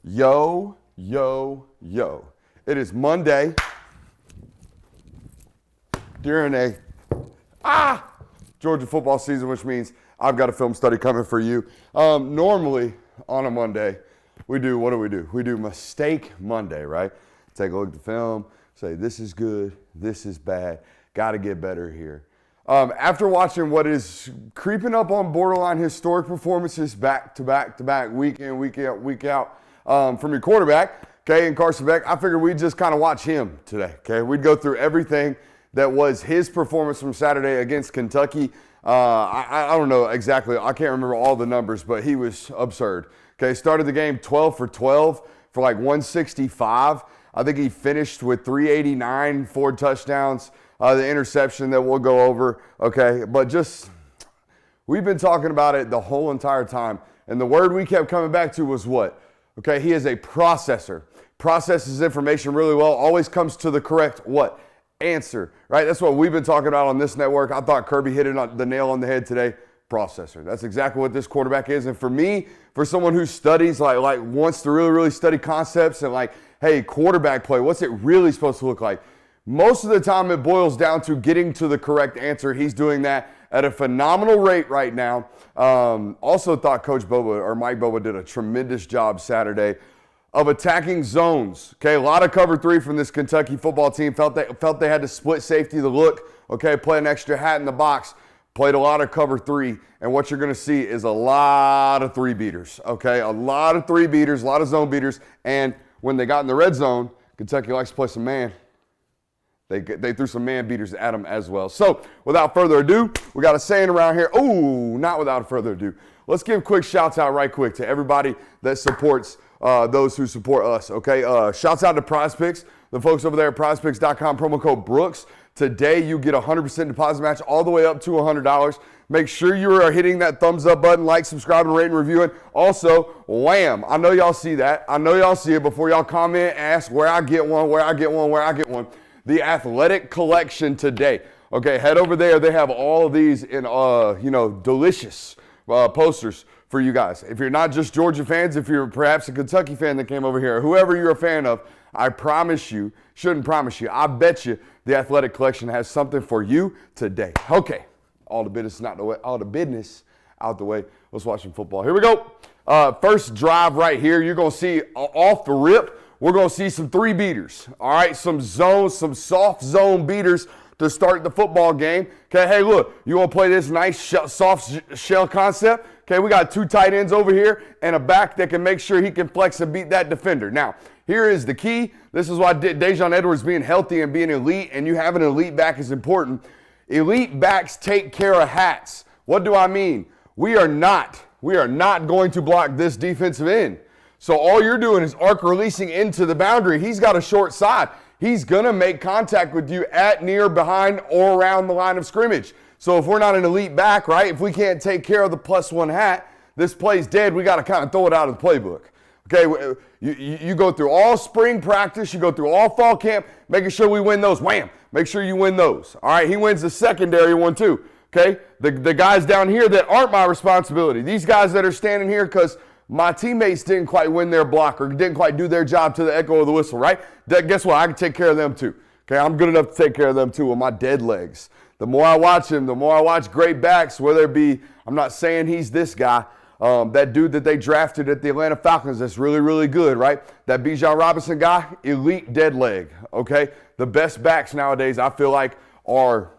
Yo, yo, yo. It is Monday during Georgia football season, which means I've got a film study coming for you. Normally on a Monday, what do? We do Mistake Monday, right? Take a look at the film, say this is good, this is bad, got to get better here. After watching what is creeping up on borderline historic performances back to back, week in, week out, from your quarterback, okay, and Carson Beck, I figured we'd just kind of watch him today, okay? We'd go through everything that was his performance from Saturday against Kentucky. I don't know exactly, I can't remember all the numbers, but he was absurd. Okay, started the game 12 for 12 for like 165. I think he finished with 389, 4 touchdowns, the interception that we'll go over, okay? But just, we've been talking about it the whole entire time, and the word we kept coming back to was what? Okay, he is a processor. Processes information really well, always comes to the correct what? Answer, right? That's what we've been talking about on this network. I thought Kirby hit it on the nail on the head today. Processor. That's exactly what this quarterback is. And for me, for someone who studies, like wants to really study concepts and like, hey, quarterback play, what's it really supposed to look like? Most of the time it boils down to getting to the correct answer. He's doing that at a phenomenal rate right now. Also thought Coach Boba, or Mike Boba, did a tremendous job Saturday of attacking zones. Okay, a lot of cover 3 from this Kentucky football team. Felt they had to split safety the look. Okay, play an extra hat in the box. Played a lot of cover 3, and what you're going to see is a lot of 3-beaters, okay? A lot of 3-beaters, a lot of zone beaters, and when they got in the red zone, Kentucky likes to play some man. They threw some man beaters at them as well. So, without further ado, we got a saying around here. Ooh, not without further ado. Let's give quick shouts out right quick to everybody that supports those who support us, okay? Shouts out to PrizePicks, the folks over there at prizepicks.com, promo code Brooks. Today, you get a 100% deposit match all the way up to $100. Make sure you are hitting that thumbs up button, like, subscribe, and rate and reviewing. Also, wham, I know y'all see that. I know y'all see it. Before y'all comment, ask where I get one. The athletic collection today. Okay, head over there. They have all of these in, delicious posters for you guys. If you're not just Georgia fans, if you're perhaps a Kentucky fan that came over here, or whoever you're a fan of, I promise you, shouldn't promise you, I bet you the athletic collection has something for you today. Okay, all the business out the way. Let's watch some football. Here we go. First drive right here, you're going to see off the rip, we're going to see some 3-beaters. All right, some soft zone beaters to start the football game. Okay, hey, look, you want to play this nice soft shell concept? Okay, we got 2 tight ends over here and a back that can make sure he can flex and beat that defender. Now, here is the key. This is why Dejon Edwards being healthy and being elite and you having an elite back is important. Elite backs take care of hats. What do I mean? We are not going to block this defensive end. So all you're doing is arc releasing into the boundary. He's got a short side. He's going to make contact with you at, near, behind, or around the line of scrimmage. So if we're not an elite back, right, if we can't take care of the +1 hat, this play's dead. We got to kind of throw it out of the playbook. Okay, you go through all spring practice, you go through all fall camp, making sure we win those. Wham! Make sure you win those. All right, he wins the secondary one too. Okay, the guys down here that aren't my responsibility, these guys that are standing here because my teammates didn't quite win their block or didn't quite do their job to the echo of the whistle, right? Guess what? I can take care of them too. Okay, I'm good enough to take care of them too with my dead legs. The more I watch him, the more I watch great backs, whether it be, I'm not saying he's this guy, that dude that they drafted at the Atlanta Falcons that's really good, right? That Bijan Robinson guy, elite dead leg, okay? The best backs nowadays, I feel like, are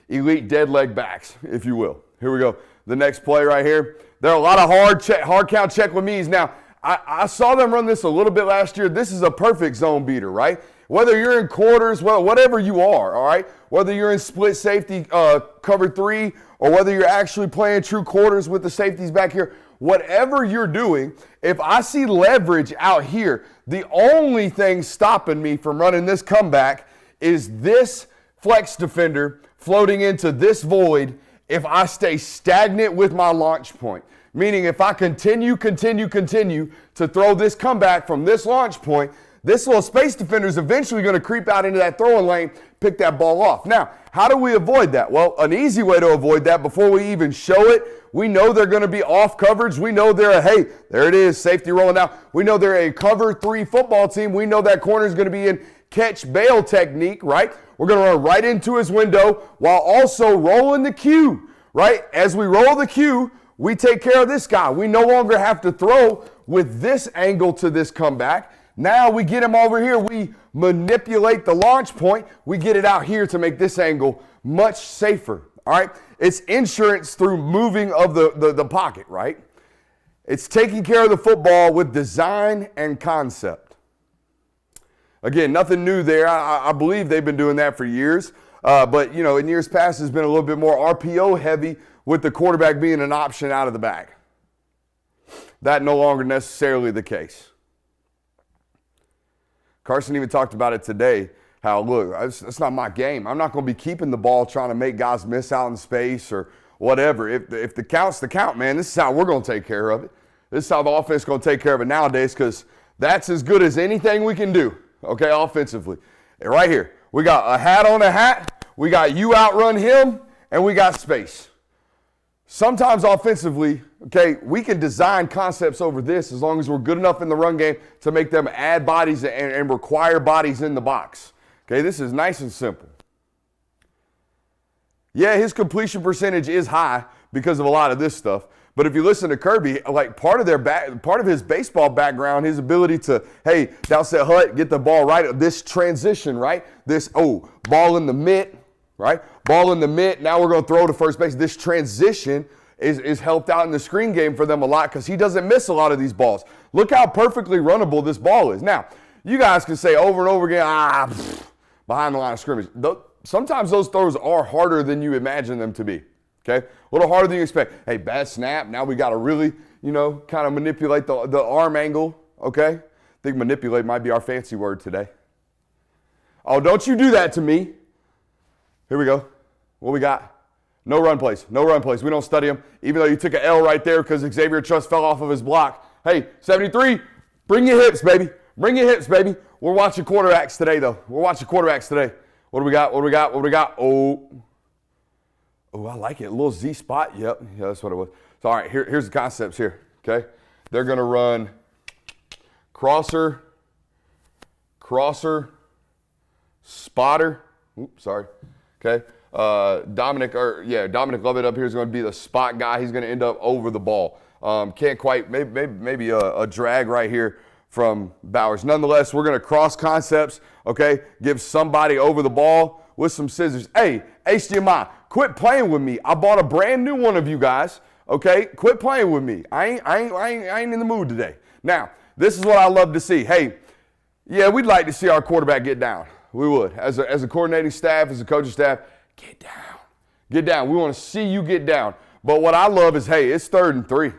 elite dead leg backs, if you will. Here we go. The next play right here. There are a lot of hard count check with me's. Now, I saw them run this a little bit last year. This is a perfect zone beater, right? Whether you're in quarters, well, whatever you are, all right? Whether you're in split safety cover 3 or whether you're actually playing true quarters with the safeties back here, whatever you're doing, if I see leverage out here, the only thing stopping me from running this comeback is this flex defender floating into this void if I stay stagnant with my launch point. Meaning if I continue to throw this comeback from this launch point, this little space defender is eventually going to creep out into that throwing lane, pick that ball off. Now, how do we avoid that? Well, an easy way to avoid that before we even show it, We know they're going to be off coverage. We know they're hey, there it is, safety rolling out. We know they're a cover 3 football team. We know that corner is going to be in catch bail technique, right? We're going to run right into his window while also rolling the cue, right? As we roll the cue, we take care of this guy. We no longer have to throw with this angle to this comeback. Now we get him over here. We manipulate the launch point. We get it out here to make this angle much safer, all right? It's insurance through moving of the pocket, right? It's taking care of the football with design and concept. Again, nothing new there. I believe they've been doing that for years. But, you know, in years past, it's been a little bit more RPO heavy with the quarterback being an option out of the bag. That no longer necessarily the case. Carson even talked about it today, how, look, that's not my game. I'm not going to be keeping the ball trying to make guys miss out in space or whatever. If the count's the count, man, this is how we're going to take care of it. This is how the offense is going to take care of it nowadays because that's as good as anything we can do, okay, offensively. And right here, we got a hat on a hat, we got you outrun him, and we got space. Sometimes offensively, okay, we can design concepts over this as long as we're good enough in the run game to make them add bodies and require bodies in the box. Okay, this is nice and simple. Yeah, his completion percentage is high because of a lot of this stuff. But if you listen to Kirby, like part of his baseball background, his ability to, hey, down set hut, get the ball right, this transition, right? This, ball in the mitt, right? Ball in the mitt, now we're going to throw to first base. This transition is helped out in the screen game for them a lot because he doesn't miss a lot of these balls. Look how perfectly runnable this ball is. Now, you guys can say over and over again, behind the line of scrimmage. Sometimes those throws are harder than you imagine them to be, okay? A little harder than you expect. Hey, bad snap. Now we got to really, kind of manipulate the arm angle, okay? I think manipulate might be our fancy word today. Oh, don't you do that to me. Here we go. What we got? No run plays. No run plays. We don't study them. Even though you took an L right there because Xavier Truss fell off of his block. Hey, 73, bring your hips, baby. Bring your hips, baby. We're watching quarterbacks today, though. We're watching quarterbacks today. What do we got? What do we got? What do we got? Oh, I like it. A little Z spot. Yep. Yeah, that's what it was. So, all right, here's the concepts here, okay? They're going to run crosser, spotter. Oops, sorry. Okay. Dominic Lovett up here is going to be the spot guy. He's going to end up over the ball. Can't quite, maybe a drag right here from Bowers. Nonetheless, we're going to cross concepts, okay? Give somebody over the ball with some scissors. Hey, HDMI, quit playing with me. I bought a brand new one of you guys, okay? Quit playing with me. I ain't in the mood today. Now, this is what I love to see. Hey, yeah, we'd like to see our quarterback get down. We would. As a coordinating staff, as a coaching staff, get down. Get down. We want to see you get down. But what I love is, hey, it's 3rd and 3,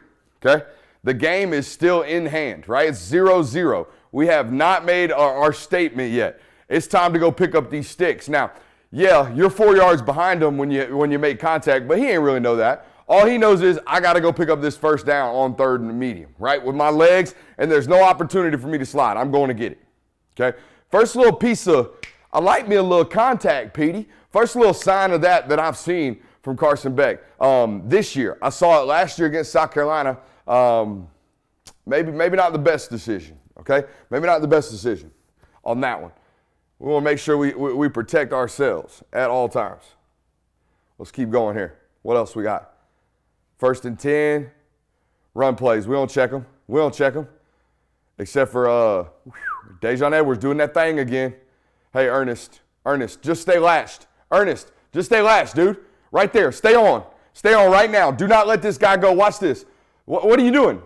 okay? The game is still in hand, right? It's 0-0. We have not made our statement yet. It's time to go pick up these sticks. Now, yeah, you're 4 yards behind him when you make contact, but he ain't really know that. All he knows is I got to go pick up this first down on 3rd and medium, right? With my legs, and there's no opportunity for me to slide. I'm going to get it, okay? First little piece of, I like me a little contact, Petey. First little sign of that I've seen from Carson Beck this year. I saw it last year against South Carolina. Maybe not the best decision, okay? Maybe not the best decision on that one. We want to make sure we protect ourselves at all times. Let's keep going here. What else we got? 1st and 10, run plays. We don't check them. We don't check them. Except for Dejon Edwards doing that thing again. Hey, Ernest, just stay lashed. Ernest, just stay lashed, dude. Right there. Stay on. Stay on right now. Do not let this guy go. Watch this. What are you doing?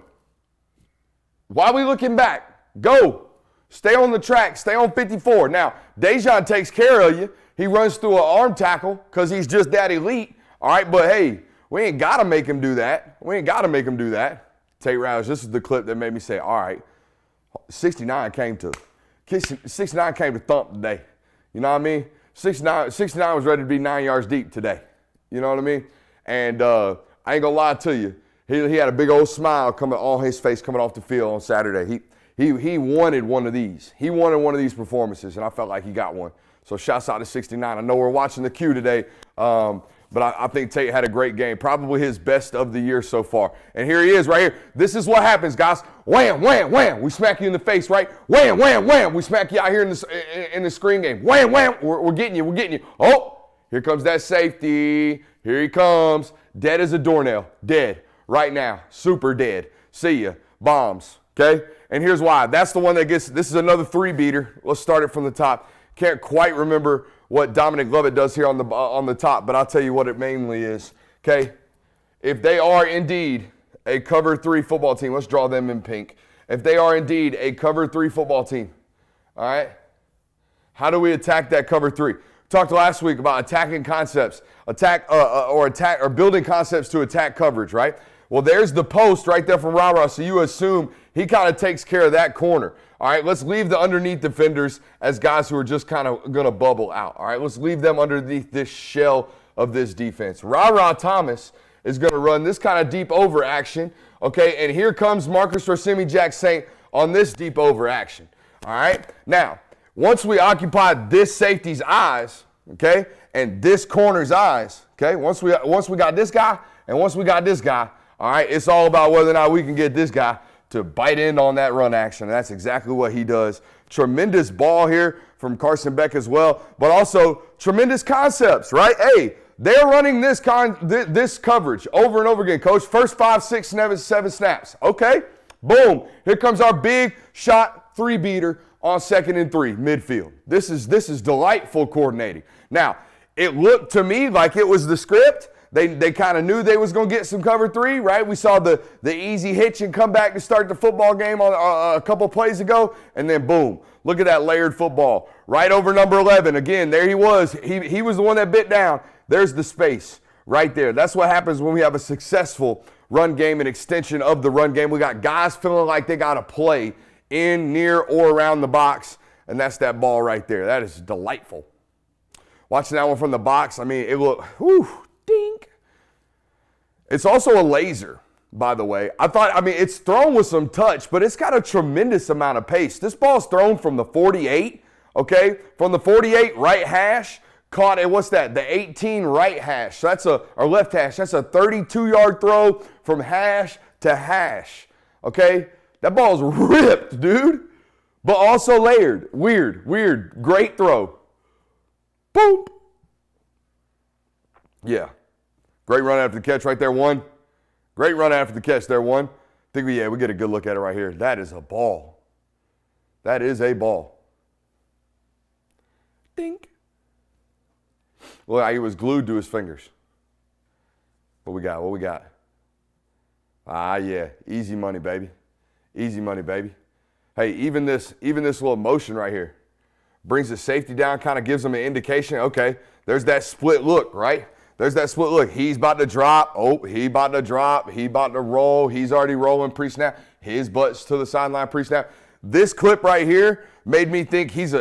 Why are we looking back? Go. Stay on the track. Stay on 54. Now, Dejon takes care of you. He runs through an arm tackle because he's just that elite. All right, but hey, we ain't got to make him do that. We ain't got to make him do that. Tate Roush, this is the clip that made me say, all right, 69 came to thump today. You know what I mean? 69 was ready to be 9 yards deep today. You know what I mean? And I ain't going to lie to you. He had a big old smile coming on his face coming off the field on Saturday. He wanted one of these. He wanted one of these performances, and I felt like he got one. So shouts out to 69. I know we're watching the queue today, but I think Tate had a great game, probably his best of the year so far. And here he is right here. This is what happens, guys. Wham, wham, wham. We smack you in the face, right? Wham, wham, wham. We smack you out here in the screen game. Wham, wham. We're getting you. We're getting you. Oh, here comes that safety. Here he comes. Dead as a doornail. Dead right now. Super dead. See ya. Bombs. Okay? And here's why. That's the one that gets, this is another 3-beater. Let's start it from the top. Can't quite remember what Dominic Lovett does here on the top, but I'll tell you what it mainly is. Okay? If they are indeed a cover 3 football team, let's draw them in pink. If they are indeed a cover 3 football team, all right? How do we attack that cover 3? Talked last week about attacking concepts, or building concepts to attack coverage, right? Well, there's the post right there from Ra-Ra, so you assume he kind of takes care of that corner. All right, let's leave the underneath defenders as guys who are just kind of going to bubble out. All right, let's leave them underneath this shell of this defense. Ra-Ra Thomas is going to run this kind of deep over action, okay? And here comes Marcus Rosemi-Jacksaint on this deep over action, all right? Now, once we occupy this safety's eyes, okay, and this corner's eyes, okay, once we got this guy and once we got this guy, all right, it's all about whether or not we can get this guy to bite in on that run action. And that's exactly what he does. Tremendous ball here from Carson Beck as well, but also tremendous concepts, right? Hey, they're running this coverage over and over again, coach. First 5, 6, 7 snaps. Okay, boom. Here comes our big shot 3-beater on 2nd and 3, midfield. This is delightful coordinating. Now, it looked to me like it was the script. They kind of knew they was going to get some cover 3, right? We saw the easy hitch and come back to start the football game on a couple plays ago, and then boom, look at that layered football. Right over number 11. Again, there he was. He was the one that bit down. There's the space right there. That's what happens when we have a successful run game and extension of the run game. We got guys feeling like they got to play in, near, or around the box, and that's that ball right there. That is delightful. Watching that one from the box, I mean, it looked, whew, dink. It's also a laser, by the way. It's thrown with some touch, but it's got a tremendous amount of pace. This ball's thrown from the 48, okay? From the 48 right hash, caught at, what's that? The 18 right hash. So or left hash. That's a 32-yard throw from hash to hash, okay? That ball's ripped, dude, but also layered. Weird. Great throw. Boom. Yeah. Great run after the catch right there, one. Great run after the catch there, one. We get a good look at it right here. That is a ball. That is a ball. Dink. Well, he was glued to his fingers. What we got? Ah, yeah. Easy money, baby. Easy money, baby. Hey, even this little motion right here brings the safety down, kind of gives them an indication. Okay, there's that split look, right? There's that split look. He's about to drop. Oh, he about to drop. He about to roll. He's already rolling pre-snap. His butt's to the sideline pre-snap. This clip right here made me think he's a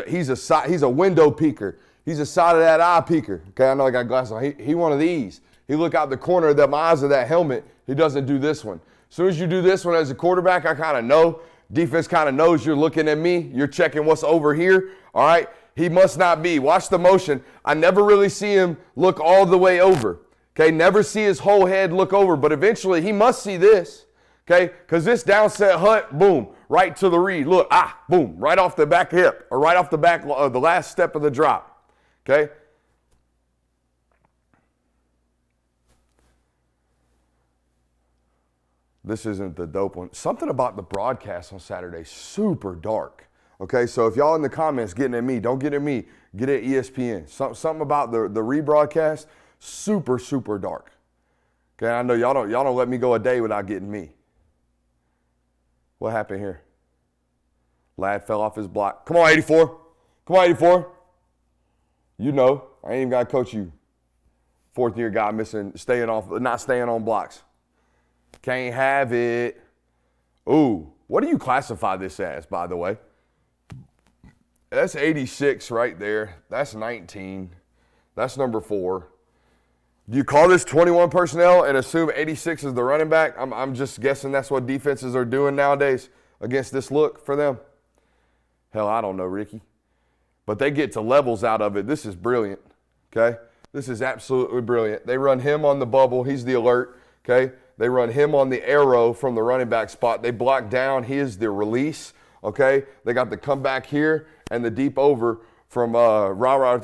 window peeker. He's a side of that eye peeker. Okay, I know I got glasses on. He one of these. He look out the corner of the eyes of that helmet. He doesn't do this one. As soon as you do this one as a quarterback, I kind of know. Defense kind of knows you're looking at me. You're checking what's over here. All right. He must not be. Watch the motion. I never really see him look all the way over. Okay, never see his whole head look over, but eventually he must see this. Okay, because this downset hut, boom, right to the read. Look, boom, right off the back hip or right off the back, the last step of the drop. Okay. This isn't the dope one. Something about the broadcast on Saturday, super dark. Okay, so if y'all in the comments getting at me, don't get at me, get at ESPN. Something about the rebroadcast, super, super dark. Okay, I know y'all don't let me go a day without getting me. What happened here? Lad fell off his block. Come on, 84. Come on, 84. You know, I ain't even got to coach you. 4th year guy not staying on blocks. Can't have it. Ooh, what do you classify this as, by the way? That's 86 right there. That's 19. That's number 4. Do you call this 21 personnel and assume 86 is the running back? I'm just guessing that's what defenses are doing nowadays against this look for them. Hell, I don't know, Ricky. But they get to levels out of it. This is brilliant, okay? This is absolutely brilliant. They run him on the bubble. He's the alert, okay? They run him on the arrow from the running back spot. They block down. He is the release, okay? They got the comeback here and the deep over from Ra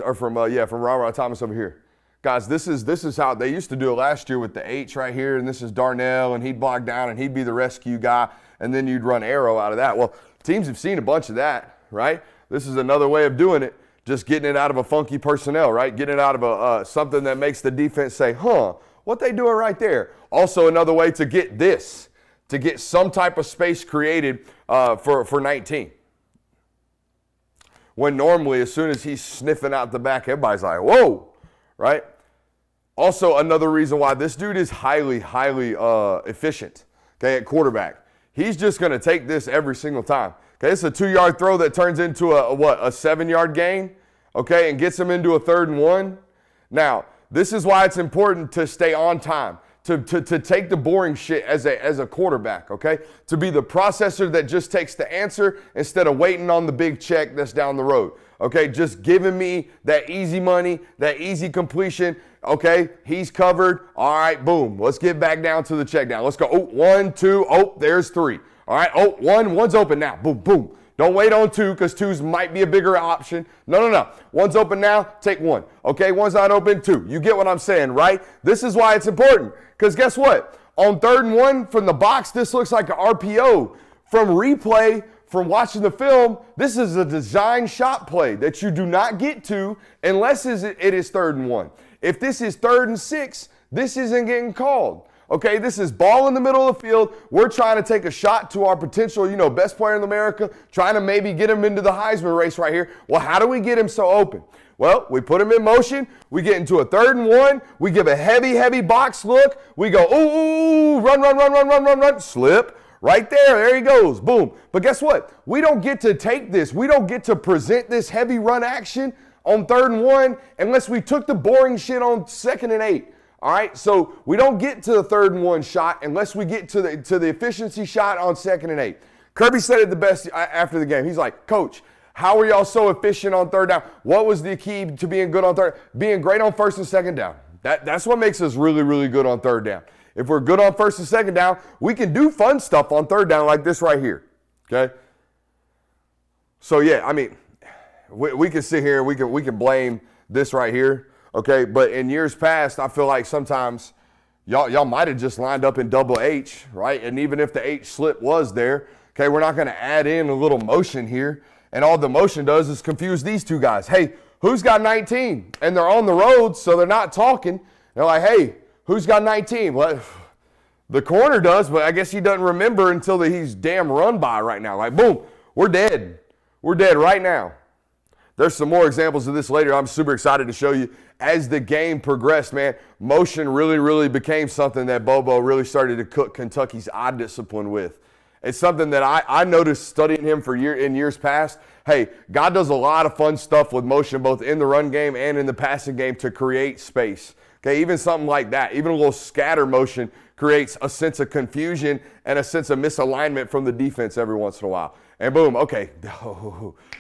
Thomas over here. Guys, this is how they used to do it last year with the H right here, and this is Darnell, and he'd block down, and he'd be the rescue guy, and then you'd run arrow out of that. Well, teams have seen a bunch of that, right? This is another way of doing it, just getting it out of a funky personnel, right? Getting it out of something that makes the defense say, what they doing right there? Also another way to get this, to get some type of space created for 19. When normally, as soon as he's sniffing out the back, everybody's like, whoa, right? Also, another reason why this dude is highly efficient, okay, at quarterback. He's just going to take this every single time. Okay, it's a 2-yard throw that turns into a 7-yard gain, okay, and gets him into a 3rd and 1. Now, this is why it's important to stay on time, to take the boring shit as a quarterback, okay? To be the processor that just takes the answer instead of waiting on the big check that's down the road, okay? Just giving me that easy money, that easy completion, okay? He's covered. All right, boom. Let's get back down to the check down. Let's go. Oh, 1, 2, oh, there's 3. All right, oh, one's open now. Boom, boom. Don't wait on 2 because 2's might be a bigger option. No. One's open now, take 1. Okay, one's not open, 2. You get what I'm saying, right? This is why it's important because guess what? On 3rd and 1 from the box, this looks like an RPO. From replay, from watching the film, this is a design shot play that you do not get to unless it is 3rd and 1. If this is 3rd and 6, this isn't getting called. Okay, this is ball in the middle of the field. We're trying to take a shot to our potential, best player in America, trying to maybe get him into the Heisman race right here. Well, how do we get him so open? Well, we put him in motion. We get into a 3rd and 1. We give a heavy box look. We go, ooh, run, slip. Right there he goes, boom. But guess what? We don't get to take this. We don't get to present this heavy run action on 3rd and 1 unless we took the boring shit on 2nd and 8. All right, so we don't get to the 3rd and 1 shot unless we get to the efficiency shot on 2nd and 8. Kirby said it the best after the game. He's like, Coach, how are y'all so efficient on 3rd down? What was the key to being good on 3rd? Being great on 1st and 2nd down. That's what makes us really good on 3rd down. If we're good on 1st and 2nd down, we can do fun stuff on 3rd down like this right here. Okay. So yeah, I mean, we can sit here. We can blame this right here. Okay, but in years past, I feel like sometimes y'all might have just lined up in double H, right? And even if the H slip was there, okay, we're not going to add in a little motion here. And all the motion does is confuse these two guys. Hey, who's got 19? And they're on the road, so they're not talking. They're like, hey, who's got 19? Well, the corner does, but I guess he doesn't remember until he's damn run by right now. Like, boom, we're dead. We're dead right now. There's some more examples of this later. I'm super excited to show you. As the game progressed, man, motion really became something that Bobo really started to cook Kentucky's eye discipline with. It's something that I noticed studying him in years past. Hey, God does a lot of fun stuff with motion, both in the run game and in the passing game to create space. Okay, even something like that, even a little scatter motion creates a sense of confusion and a sense of misalignment from the defense every once in a while. And boom, okay,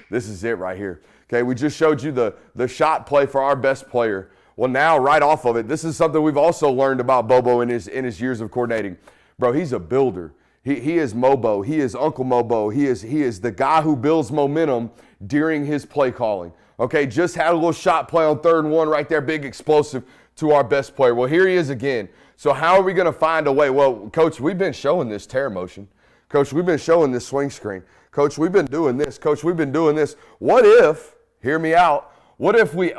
this is it right here. Okay, we just showed you the shot play for our best player. Well, now right off of it, this is something we've also learned about Bobo in his years of coordinating. Bro, he's a builder. He is Mobo. He is Uncle Mobo. He is the guy who builds momentum during his play calling. Okay, just had a little shot play on 3rd and 1 right there, big explosive to our best player. Well, here he is again. So how are we going to find a way? Well, Coach, we've been showing this tear motion. Coach, we've been showing this swing screen. Coach, we've been doing this. Coach, we've been doing this. What if, hear me out, what if we,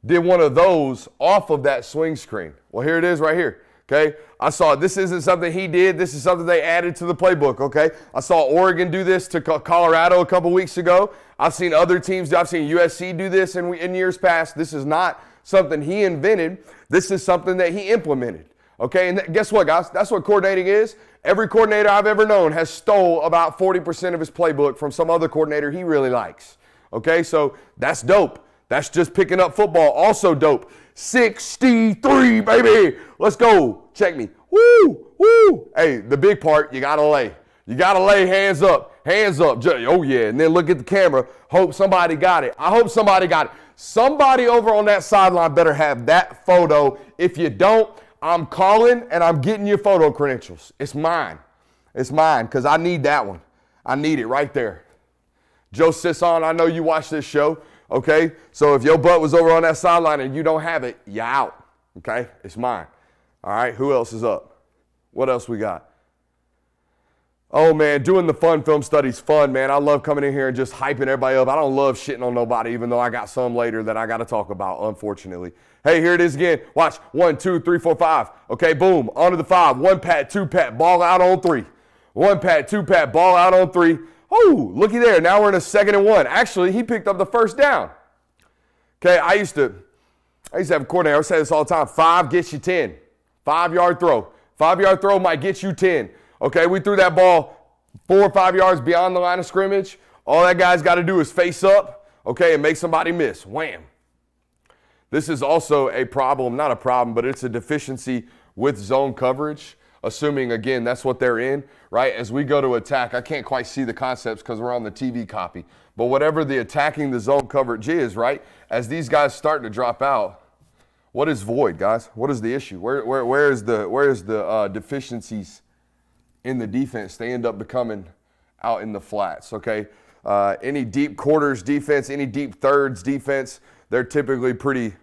did one of those off of that swing screen? Well, here it is right here. Okay, I saw this isn't something he did. This is something they added to the playbook, okay? I saw Oregon do this to Colorado a couple weeks ago. I've seen other teams, I've seen USC do this in years past. This is not something he invented. This is something that he implemented, okay? And guess what, guys? That's what coordinating is. Every coordinator I've ever known has stole about 40% of his playbook from some other coordinator he really likes, okay? So that's dope. That's just picking up football. Also dope. 63, baby. Let's go. Check me. Woo, woo. Hey, the big part, you got to lay. You got to lay hands up. Hands up. Oh, yeah. And then look at the camera. Hope somebody got it. I hope somebody got it. Somebody over on that sideline better have that photo. If you don't, I'm calling and I'm getting your photo credentials. It's mine. It's mine because I need that one. I need it right there. Joe Sisson, I know you watch this show, okay? So if your butt was over on that sideline and you don't have it, you're out, okay? It's mine. All right, who else is up? What else we got? Oh, man, doing the fun film study's fun, man. I love coming in here and just hyping everybody up. I don't love shitting on nobody, even though I got some later that I got to talk about, unfortunately. Hey, here it is again. Watch. 1, 2, 3, 4, 5. Okay, boom. On to the 5. 1 pat, 2 pat, ball out on 3. 1 pat, 2 pat, ball out on 3. Oh, looky there. Now we're in a 2nd and 1. Actually, he picked up the first down. Okay, I used to have a coordinator. I say this all the time. 5 gets you 10. 5-yard throw. 5-yard throw might get you 10. Okay, we threw that ball 4 or 5 yards beyond the line of scrimmage. All that guy's got to do is face up, okay, and make somebody miss. Wham. This is also a problem, not a problem, but it's a deficiency with zone coverage, assuming, again, that's what they're in, right? As we go to attack, I can't quite see the concepts because we're on the TV copy, but whatever the attacking the zone coverage is, right, as these guys start to drop out, what is void, guys? What is the issue? Where is the deficiencies in the defense? They end up becoming out in the flats, okay? Any deep quarters defense, any deep thirds defense, they're typically pretty,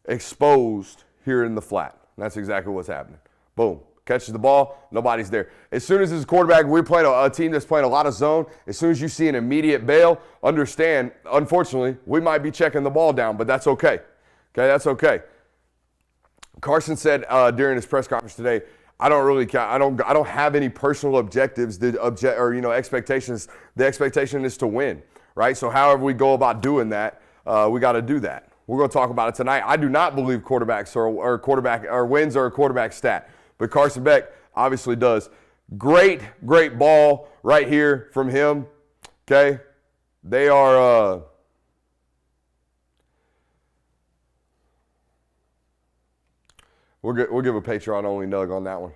exposed here in the flat. And that's exactly what's happening. Boom. Catches the ball, nobody's there. As soon as this quarterback, we're playing a team that's playing a lot of zone, as soon as you see an immediate bail, understand, unfortunately, we might be checking the ball down, but that's okay. Okay, that's okay. Carson said during his press conference today, I don't have any personal objectives expectations. The expectation is to win, right? So however we go about doing that, we got to do that. We're going to talk about it tonight. I do not believe wins are a quarterback stat, but Carson Beck obviously does. Great ball right here from him. Okay, they are. We'll give a Patreon only nug on that one.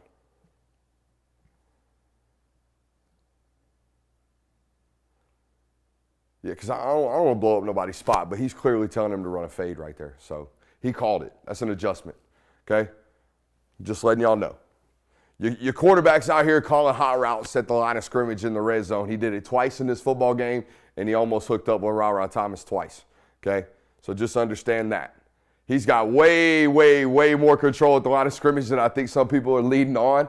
Yeah, because I don't want to blow up nobody's spot, but he's clearly telling him to run a fade right there. So he called it. That's an adjustment, okay? Just letting y'all know. Your quarterback's out here calling hot routes at the line of scrimmage in the red zone. He did it twice in this football game, and he almost hooked up with Ra Thomas twice, okay? So just understand that. He's got way more control at the line of scrimmage than I think some people are leading on.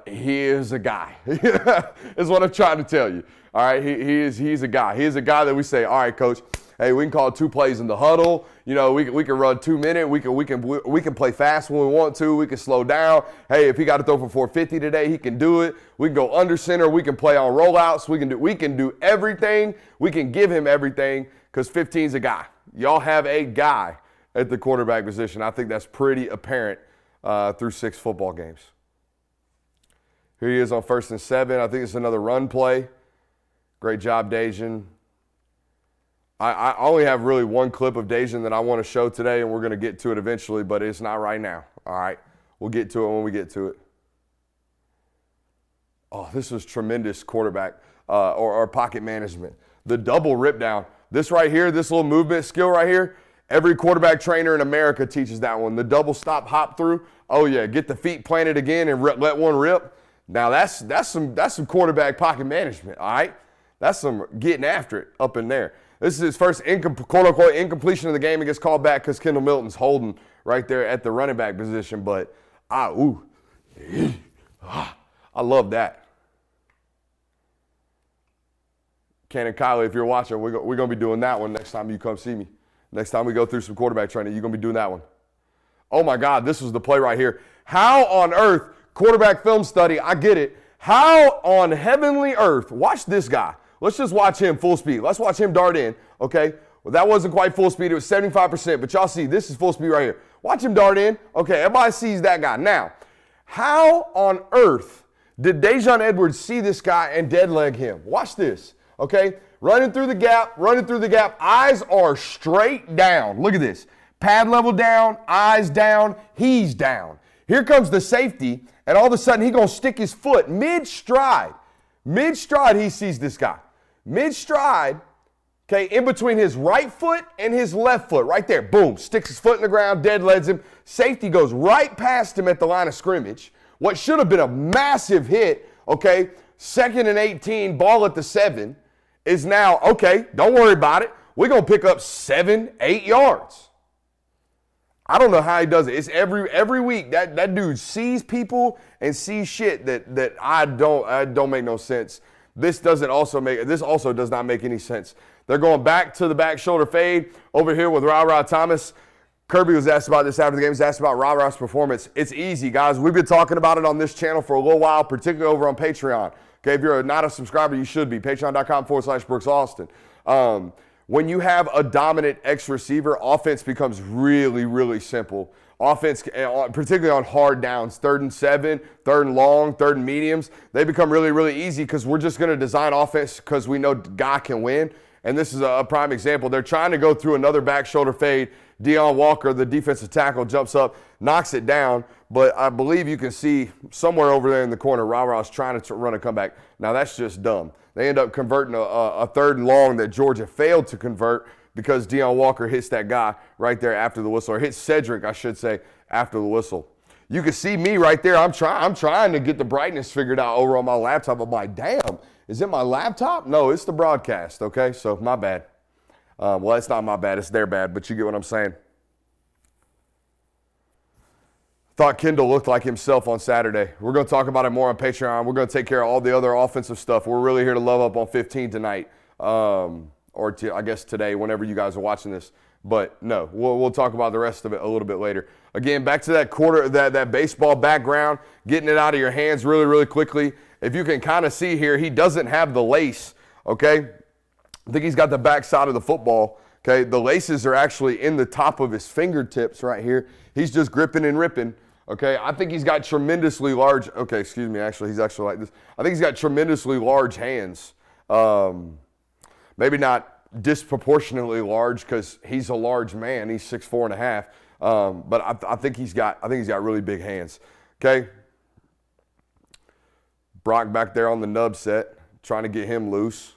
He is a guy, is what I'm trying to tell you. All right, he's a guy. He's a guy that we say, all right, coach, hey, we can call 2 plays in the huddle. We can run 2 minute. We can play fast when we want to. We can slow down. Hey, if he got to throw for 450 today, he can do it. We can go under center. We can play on rollouts. We can do everything. We can give him everything because 15's a guy. Y'all have a guy at the quarterback position. I think that's pretty apparent through 6 football games. Here he is on 1st and 7. I think it's another run play. Great job, Dejan. I only have really one clip of Dejan that I want to show today, and we're going to get to it eventually, but it's not right now. All right? We'll get to it when we get to it. Oh, this was tremendous quarterback or pocket management. The double rip down. This right here, this little movement skill right here, every quarterback trainer in America teaches that one. The double stop hop through. Oh, yeah, get the feet planted again and let one rip. Now, that's some quarterback pocket management, all right? That's some getting after it up in there. This is his first quote-unquote incompletion of the game. It gets called back because Kendall Milton's holding right there at the running back position. But, I love that. Ken and Kylie, if you're watching, we're going to be doing that one next time you come see me. Next time we go through some quarterback training, you're going to be doing that one. Oh, my God, this was the play right here. How on earth, quarterback film study, I get it. How on heavenly earth, watch this guy. Let's just watch him full speed. Let's watch him dart in, okay? Well, that wasn't quite full speed. It was 75%, but y'all see, this is full speed right here. Watch him dart in. Okay, everybody sees that guy. Now, how on earth did Daijun Edwards see this guy and dead leg him? Watch this, okay? Running through the gap. Eyes are straight down. Look at this. Pad level down, eyes down, he's down. Here comes the safety, and all of a sudden he's going to stick his foot mid-stride. Mid-stride, he sees this guy. Mid-stride, okay, in between his right foot and his left foot, right there, boom, sticks his foot in the ground, deadleads him. Safety goes right past him at the line of scrimmage. What should have been a massive hit, okay, 2nd and 18, ball at the 7, is now, okay, don't worry about it. We're going to pick up 7, 8 yards. I don't know how he does it. It's every week that dude sees people and sees shit that I don't make no sense. This also does not make any sense. They're going back to the back shoulder fade over here with Ra Thomas. Kirby was asked about this after the game. He was asked about Ra's performance. It's easy, guys. We've been talking about it on this channel for a little while, particularly over on Patreon. Okay, if you're not a subscriber, you should be. Patreon.com/Brooks Austin. When you have a dominant X receiver, offense becomes really, really simple. Offense, particularly on hard downs, 3rd and 7, 3rd and long, 3rd and mediums, they become really, really easy because we're just going to design offense because we know guy can win. And this is a prime example. They're trying to go through another back shoulder fade. Deion Walker, the defensive tackle, jumps up, knocks it down. But I believe you can see somewhere over there in the corner, Ra's trying to run a comeback. Now, that's just dumb. They end up converting a 3rd and long that Georgia failed to convert because Deion Walker hits that guy right there after the whistle, or hits Cedric, I should say, after the whistle. You can see me right there. I'm trying to get the brightness figured out over on my laptop. I'm like, damn, is it my laptop? No, it's the broadcast, okay? So my bad. Well, it's not my bad. It's their bad, but you get what I'm saying. Thought Kendall looked like himself on Saturday. We're going to talk about it more on Patreon. We're going to take care of all the other offensive stuff. We're really here to love up on 15 tonight, I guess today, whenever you guys are watching this. But no, we'll talk about the rest of it a little bit later. Again, back to that baseball background, getting it out of your hands really, really quickly. If you can kind of see here, he doesn't have the lace, okay? I think he's got the back side of the football, okay? The laces are actually in the top of his fingertips right here. He's just gripping and ripping, okay? I think he's got tremendously large, okay, excuse me, actually, he's actually like this. I think he's got tremendously large hands. Maybe not disproportionately large because he's a large man. He's 6'4.5". But I think he's got really big hands, okay? Brock back there on the nub set, trying to get him loose.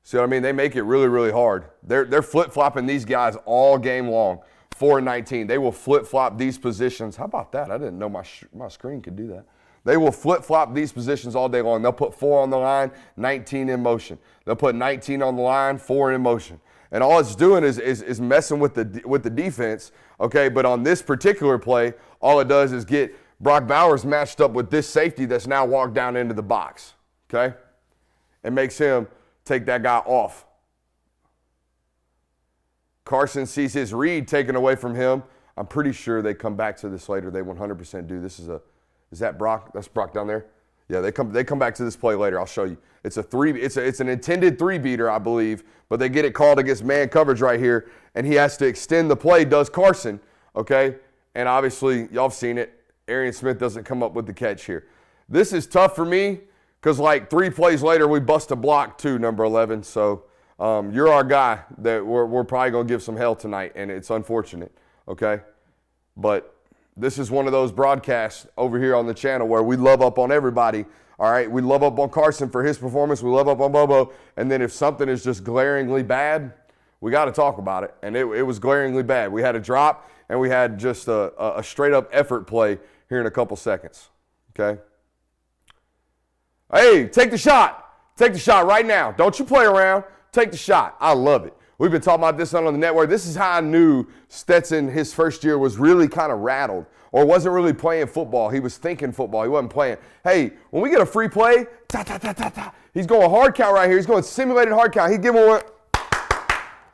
See what I mean? They make it really, really hard. They're flip-flopping these guys all game long. 4 and 19. They will flip-flop these positions. How about that? I didn't know my screen could do that. They will flip-flop these positions all day long. They'll put 4 on the line, 19 in motion. They'll put 19 on the line, 4 in motion. And all it's doing is messing with the defense, okay? But on this particular play, all it does is get Brock Bowers matched up with this safety that's now walked down into the box, okay? It makes him take that guy off. Carson sees his read taken away from him. I'm pretty sure they come back to this later. They 100% do. Is that Brock? That's Brock down there? Yeah, they come back to this play later. I'll show you. It's an intended 3-beater, I believe, but they get it called against man coverage right here, and he has to extend the play, does Carson, okay? And obviously, y'all have seen it. Arian Smith doesn't come up with the catch here. This is tough for me because like 3 plays later, we bust a block too, number 11. So you're our guy that we're probably going to give some hell tonight, and it's unfortunate, okay? But this is one of those broadcasts over here on the channel where we love up on everybody, all right? We love up on Carson for his performance. We love up on Bobo. And then if something is just glaringly bad, we got to talk about it. And it was glaringly bad. We had a drop, and we had just a straight-up effort play here in a couple seconds, okay? Hey, take the shot. Take the shot right now. Don't you play around. Take the shot. I love it. We've been talking about this on the network. This is how I knew Stetson, his first year, was really kind of rattled or wasn't really playing football. He was thinking football. He wasn't playing. Hey, when we get a free play, he's going hard count right here. He's going simulated hard count. He's giving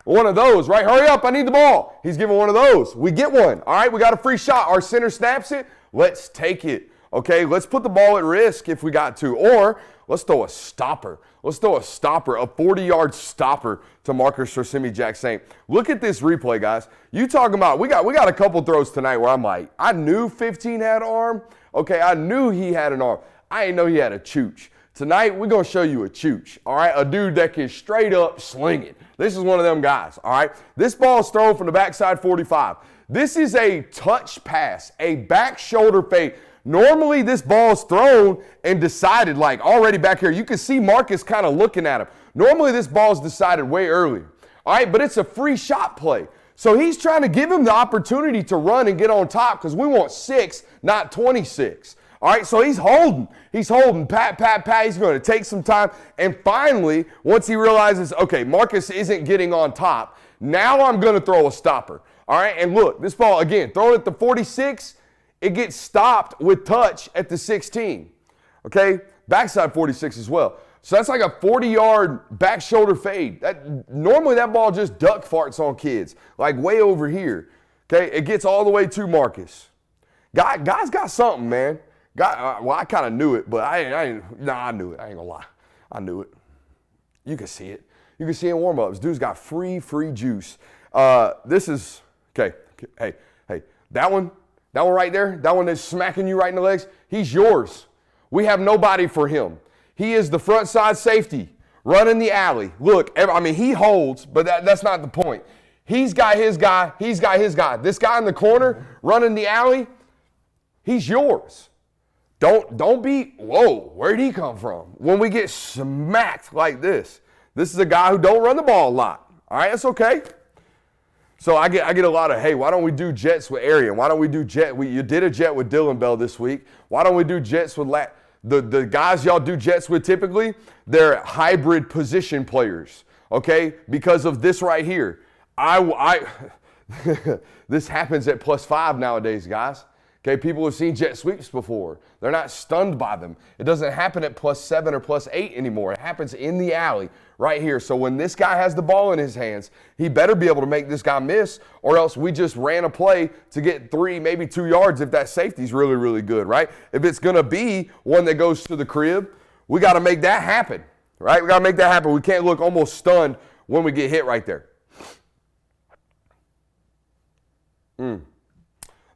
one of those, right? Hurry up, I need the ball. He's giving one of those. We get one. All right, we got a free shot. Our center snaps it. Let's take it. Okay, let's put the ball at risk if we got to. Or let's throw a stopper. Let's throw a stopper, a 40-yard stopper to Marcus Trosimi-Jacksaint. Look at this replay, guys. You talking about, we got a couple throws tonight where I'm like, I knew 15 had an arm. Okay, I knew he had an arm. I didn't know he had a chooch. Tonight, we're going to show you a chooch, all right? A dude that can straight up sling it. This is one of them guys, all right? This ball is thrown from the backside 45. This is a touch pass, a back shoulder fade. Normally this ball's thrown and decided like already back here. You can see Marcus kind of looking at him. Normally this ball's decided way earlier. All right, but it's a free shot play. So he's trying to give him the opportunity to run and get on top because we want 6, not 26. All right, so he's holding. Pat. He's going to take some time. And finally, once he realizes, okay, Marcus isn't getting on top, now I'm going to throw a stopper. All right, and look, this ball, again, thrown at the 46, it gets stopped with touch at the 16. Okay, backside 46 as well. So that's like a 40-yard back shoulder fade. Normally that ball just duck farts on kids, like way over here. Okay, it gets all the way to Marcus. Guy's got something, man. Well, I kind of knew it, but I knew it. I ain't gonna lie. I knew it. You can see it. You can see it in warm-ups. Dude's got free juice. This is, okay, hey, that one right there, that one that's smacking you right in the legs, he's yours. We have nobody for him. He is the front side safety, running the alley. Look, I mean, he holds, but that's not the point. He's got his guy. He's got his guy. This guy in the corner running the alley, he's yours. Don't be, whoa, where'd he come from? When we get smacked like this is a guy who don't run the ball a lot. All right, that's okay. So I get a lot of, hey, why don't we do jets with Arian? Why don't we do jet? You did a jet with Dylan Bell this week. Why don't we do jets with the guys y'all do jets with typically? They're hybrid position players, okay? Because of this right here. This happens at +5 nowadays, guys. Okay, people have seen jet sweeps before. They're not stunned by them. It doesn't happen at +7 or +8 anymore. It happens in the alley right here. So when this guy has the ball in his hands, he better be able to make this guy miss, or else we just ran a play to get 3, maybe 2 yards if that safety's really, really good, right? If it's going to be one that goes to the crib, we got to make that happen, right? We got to make that happen. We can't look almost stunned when we get hit right there.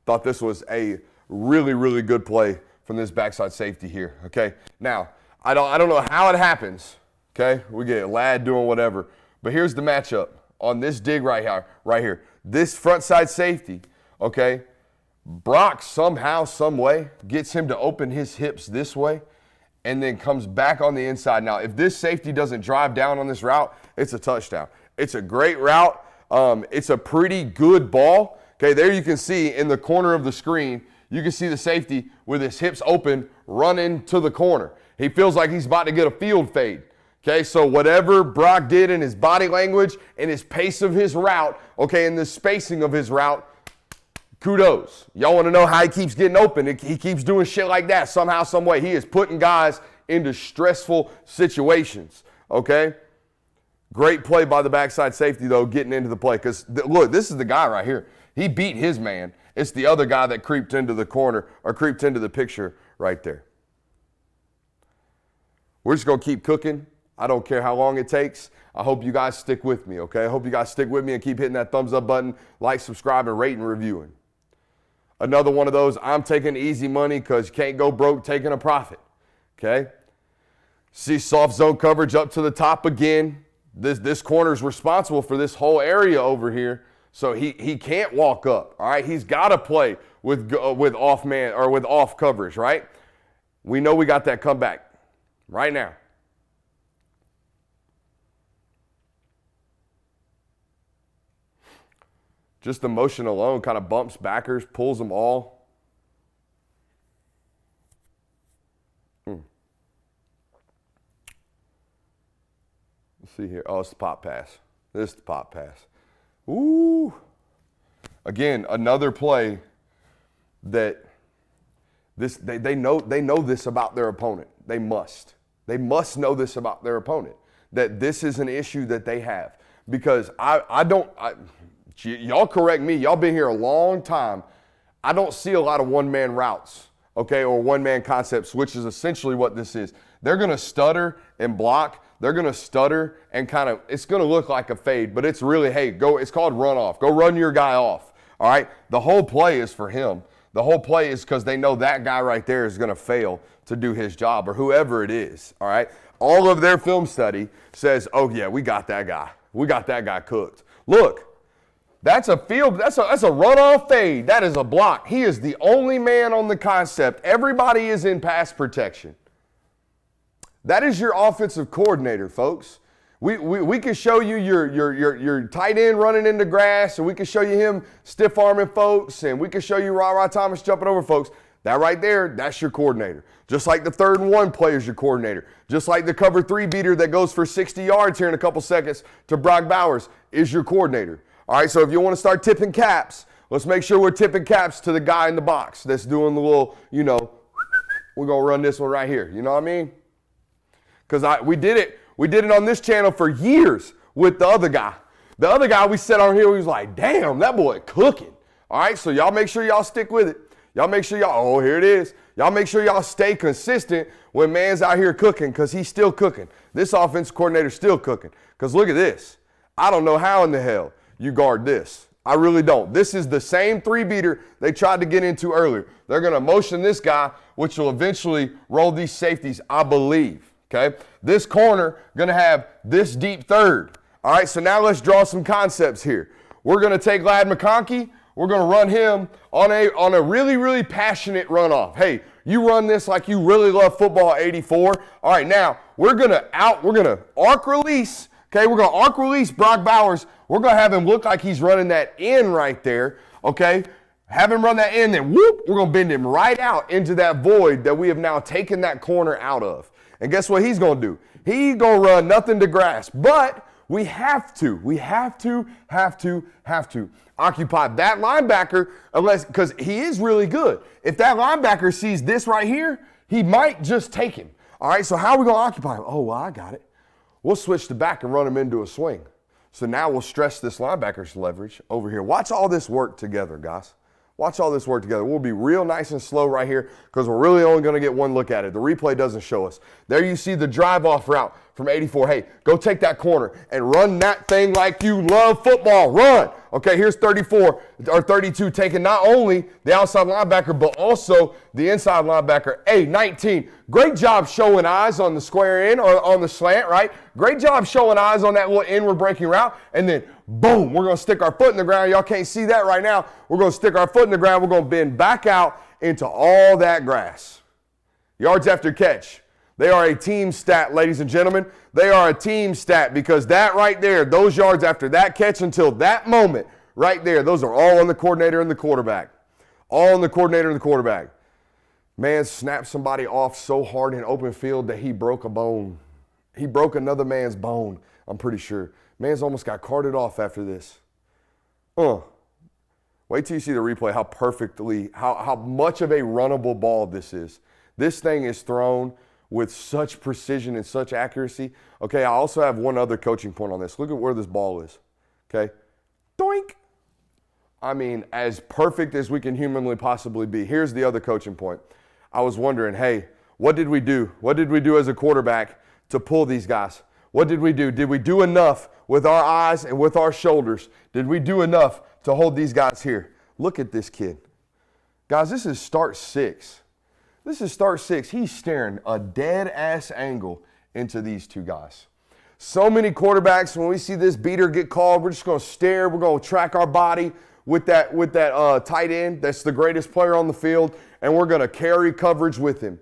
Thought this was a really, really good play from this backside safety here, okay? Now, I don't know how it happens, okay? We get a lad doing whatever, but here's the matchup on this dig right here. This front side safety, okay? Brock somehow, some way gets him to open his hips this way and then comes back on the inside. Now, if this safety doesn't drive down on this route, it's a touchdown. It's a great route. It's a pretty good ball. Okay, there you can see in the corner of the screen, you can see the safety with his hips open running to the corner. He feels like he's about to get a field fade. Okay, so whatever Brock did in his body language and his pace of his route, okay, and the spacing of his route, kudos. Y'all want to know how he keeps getting open? He keeps doing shit like that somehow, some way. He is putting guys into stressful situations, okay? Great play by the backside safety, though, getting into the play. Because, look, this is the guy right here. He beat his man. It's the other guy that creeped into the corner or creeped into the picture right there. We're just going to keep cooking. I don't care how long it takes. I hope you guys stick with me, okay? I hope you guys stick with me and keep hitting that thumbs up button, like, subscribe, and rate and reviewing. Another one of those, I'm taking easy money because you can't go broke taking a profit, okay? See soft zone coverage up to the top again. This corner is responsible for this whole area over here. So he can't walk up, all right? He's got to play with off man or with off coverage, right? We know we got that comeback right now. Just the motion alone kind of bumps backers, pulls them all. Let's see here. Oh, it's the pop pass. This is the pop pass. Ooh. Again, another play that they know this about their opponent. They must know this about their opponent, that this is an issue that they have. Because y'all correct me, y'all been here a long time. I don't see a lot of one-man routes, okay, or one-man concepts, which is essentially what this is. They're going to stutter and block. They're going to stutter and it's going to look like a fade, but it's really, hey, it's called run off. Go run your guy off, all right? The whole play is for him. The whole play is because they know that guy right there is going to fail to do his job, or whoever it is, all right? All of their film study says, oh, yeah, we got that guy. We got that guy cooked. Look, That's a field, that's a runoff fade. That is a block. He is the only man on the concept. Everybody is in pass protection. That is your offensive coordinator, folks. We can show you your tight end running into grass, and we can show you him stiff arming folks, and we can show you Ra Thomas jumping over folks. That right there, that's your coordinator. Just like the 3rd and 1 play is your coordinator. Just like the cover 3 beater that goes for 60 yards here in a couple seconds to Brock Bowers is your coordinator. All right, so if you want to start tipping caps, let's make sure we're tipping caps to the guy in the box that's doing the little, we're going to run this one right here. You know what I mean? Because we did it on this channel for years with the other guy. The other guy we sat on here, we was like, damn, that boy cooking. All right, so y'all make sure y'all stick with it. Y'all make sure y'all, here it is. Y'all make sure y'all stay consistent when man's out here cooking, because he's still cooking. This offense coordinator's still cooking. Because look at this. I don't know how in the hell you guard this. I really don't. This is the same 3-beater they tried to get into earlier. They're going to motion this guy, which will eventually roll these safeties, I believe. Okay? This corner going to have this deep third. All right, so now let's draw some concepts here. We're going to take Ladd McConkey. We're going to run him on a really, really passionate runoff. Hey, you run this like you really love football at 84. All right, now we're going to arc release. Okay, we're going to arc release Brock Bowers. We're going to have him look like he's running that in right there. Okay, have him run that in, then whoop, we're going to bend him right out into that void that we have now taken that corner out of. And guess what he's going to do? He's going to run nothing to grass. But we have to occupy that linebacker, because he is really good. If that linebacker sees this right here, he might just take him. All right, so how are we going to occupy him? Oh, well, I got it. We'll switch the back and run him into a swing. So now we'll stress this linebacker's leverage over here. Watch all this work together, guys. Watch all this work together. We'll be real nice and slow right here because we're really only going to get one look at it. The replay doesn't show us. There you see the drive-off route from 84. Hey, go take that corner and run that thing like you love football. Run. Okay, here's 34 or 32 taking not only the outside linebacker but also the inside linebacker. Hey, 19. Great job showing eyes on the square in or on the slant, right? Great job showing eyes on that little inward breaking route. And then, boom, we're going to stick our foot in the ground. Y'all can't see that right now. We're going to stick our foot in the ground. We're going to bend back out into all that grass. Yards after catch. They are a team stat, ladies and gentlemen. They are a team stat because that right there, those yards after that catch until that moment right there, those are all on the coordinator and the quarterback. All on the coordinator and the quarterback. Man snapped somebody off so hard in open field that he broke a bone. He broke another man's bone, I'm pretty sure. Man's almost got carted off after this. Wait till you see the replay, how perfectly, how much of a runnable ball this is. This thing is thrown with such precision and such accuracy. Okay, I also have one other coaching point on this. Look at where this ball is. Okay, doink. I mean, as perfect as we can humanly possibly be. Here's the other coaching point. I was wondering, hey, what did we do? What did we do as a quarterback to pull these guys? What did we do? Did we do enough with our eyes and with our shoulders? Did we do enough to hold these guys here? Look at this kid. Guys, this is start 6. This is start 6. He's staring a dead-ass angle into these two guys. So many quarterbacks, when we see this beater get called, we're just going to stare. We're going to track our body with that tight end. That's the greatest player on the field, and we're going to carry coverage with him.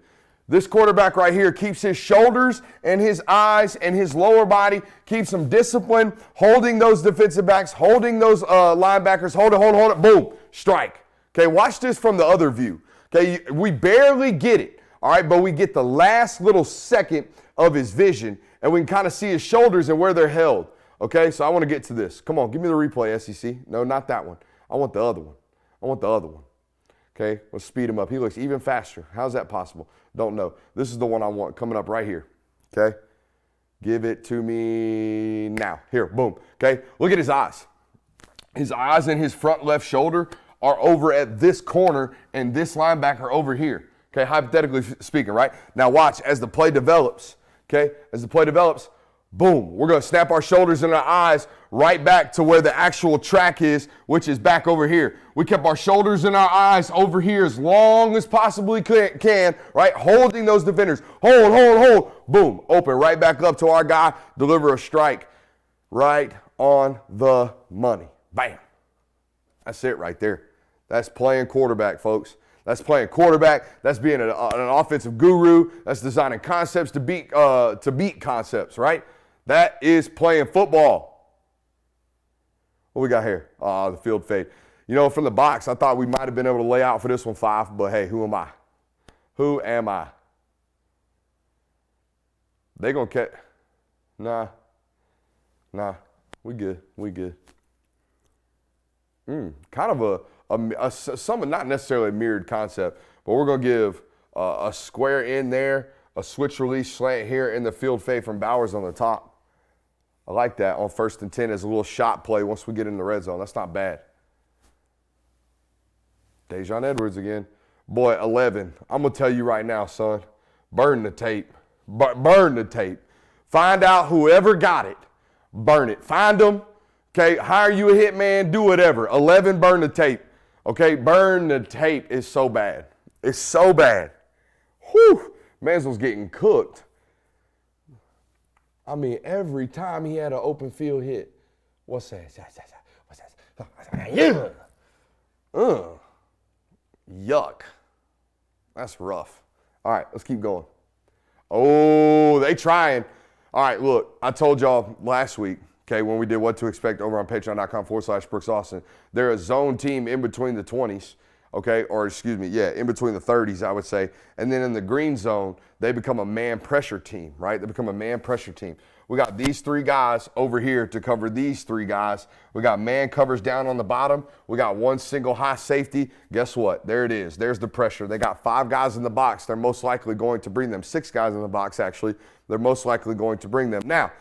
This quarterback right here keeps his shoulders and his eyes and his lower body, keeps him disciplined, holding those defensive backs, holding those linebackers, hold it, boom, strike. Okay, watch this from the other view. Okay, we barely get it, all right, but we get the last little second of his vision, and we can kind of see his shoulders and where they're held. Okay, so I want to get to this. Come on, give me the replay, SEC. No, not that one. I want the other one. Okay, let's speed him up. He looks even faster. How's that possible? Don't know. This is the one I want coming up right here. Okay, give it to me now. Here, boom. Okay, look at his eyes. His eyes and his front left shoulder are over at this corner and this linebacker over here. Okay, hypothetically speaking, right? Now watch as the play develops. Okay, as the play develops, boom, we're going to snap our shoulders and our eyes right back to where the actual track is, which is back over here. We kept our shoulders and our eyes over here as long as possibly can, right? Holding those defenders. Hold. Boom, open right back up to our guy, deliver a strike right on the money. Bam. That's it right there. That's playing quarterback, folks. That's playing quarterback. That's being an offensive guru. That's designing concepts to beat concepts, right? That is playing football. What we got here? The field fade. You know, from the box, I thought we might have been able to lay out for this one 5, but hey, who am I? Who am I? They gonna catch? Nah. We good. Kind of some not necessarily a mirrored concept, but we're gonna give a square in there, a switch release slant here in the field fade from Bowers on the top. I like that on 1st and 10 as a little shot play once we get in the red zone. That's not bad. Dejon Edwards again. Boy, 11. I'm going to tell you right now, son. Burn the tape. Burn the tape. Find out whoever got it. Burn it. Find them. Okay, hire you a hitman. Do whatever. 11, burn the tape. Okay, burn the tape. It's so bad. It's so bad. Whew. Mansl's getting cooked. I mean, every time he had an open field hit, what's that? What's that? Yeah. Yuck. That's rough. All right, let's keep going. Oh, they trying. All right, look, I told y'all last week, okay, when we did What to Expect over on patreon.com/Brooks Austin, they're a zone team in between the 20s, okay, or excuse me, yeah, in between the 30s, I would say. And then in the green zone, they become a man pressure team, right? They become a man pressure team. We got these 3 guys over here to cover these 3 guys. We got man covers down on the bottom. We got 1 single high safety. Guess what? There it is. There's the pressure. They got 5 guys in the box. They're most likely going to bring them. 6 guys in the box, actually. They're most likely going to bring them. Now,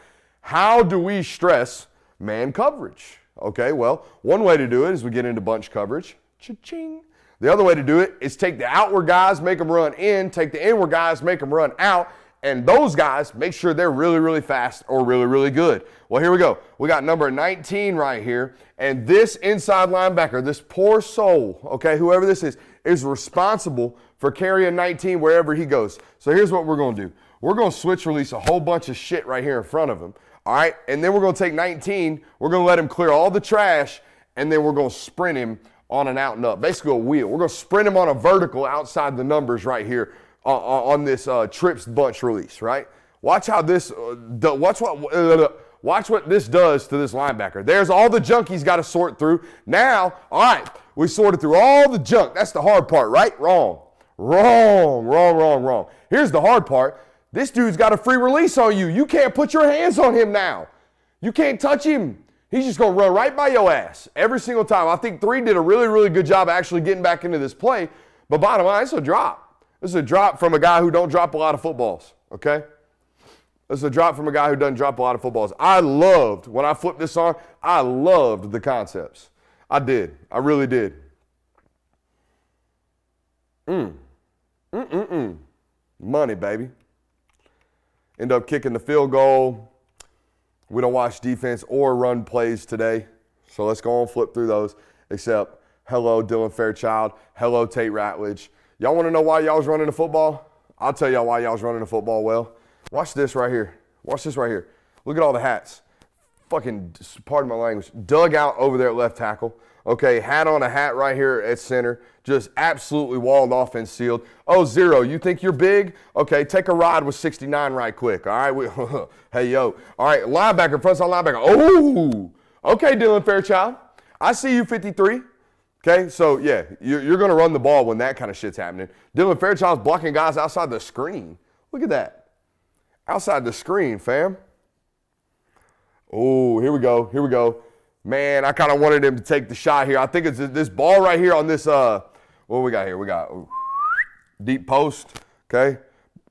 how do we stress man coverage? Okay, well, one way to do it is we get into bunch coverage. Cha-ching. The other way to do it is take the outward guys, make them run in, take the inward guys, make them run out, and those guys, make sure they're really, really fast or really, really good. Well, here we go. We got number 19 right here, and this inside linebacker, this poor soul, okay, whoever this is responsible for carrying 19 wherever he goes. So here's what we're going to do. We're going to switch release a whole bunch of shit right here in front of him, all right? And then we're going to take 19, we're going to let him clear all the trash, and then we're going to sprint him on an out and up, basically a wheel. We're going to sprint him on a vertical outside the numbers right here on this trips bunch release, right? Watch how this, watch what this does to this linebacker. There's all the junk he's got to sort through. Now, all right, we sorted through all the junk. That's the hard part, right? Wrong. Here's the hard part. This dude's got a free release on you. You can't put your hands on him now. You can't touch him. He's just going to run right by your ass every single time. I think 3 did a really, really good job actually getting back into this play. But bottom line, it's a drop. This is a drop from a guy who don't drop a lot of footballs, okay? This is a drop from a guy who doesn't drop a lot of footballs. I loved, when I flipped this on, I loved the concepts. I did. I really did. Money, baby. End up kicking the field goal. We don't watch defense or run plays today, so let's go and flip through those, except hello, Dylan Fairchild. Hello, Tate Ratledge. Y'all want to know why y'all was running the football? I'll tell y'all why y'all was running the football well. Watch this right here. Watch this right here. Look at all the hats. Fucking, pardon my language, dug out over there at left tackle. Okay, hat on a hat right here at center. Just absolutely walled off and sealed. Oh, 0, you think you're big? Okay, take a ride with 69 right quick, all right? Hey, yo. All right, linebacker, frontside linebacker. Oh, okay, Dylan Fairchild. I see you, 53. Okay, so, yeah, you're going to run the ball when that kind of shit's happening. Dylan Fairchild's blocking guys outside the screen. Look at that. Outside the screen, fam. Oh, here we go. Man, I kind of wanted him to take the shot here. I think it's this ball right here on this, what we got here? We got deep post, okay?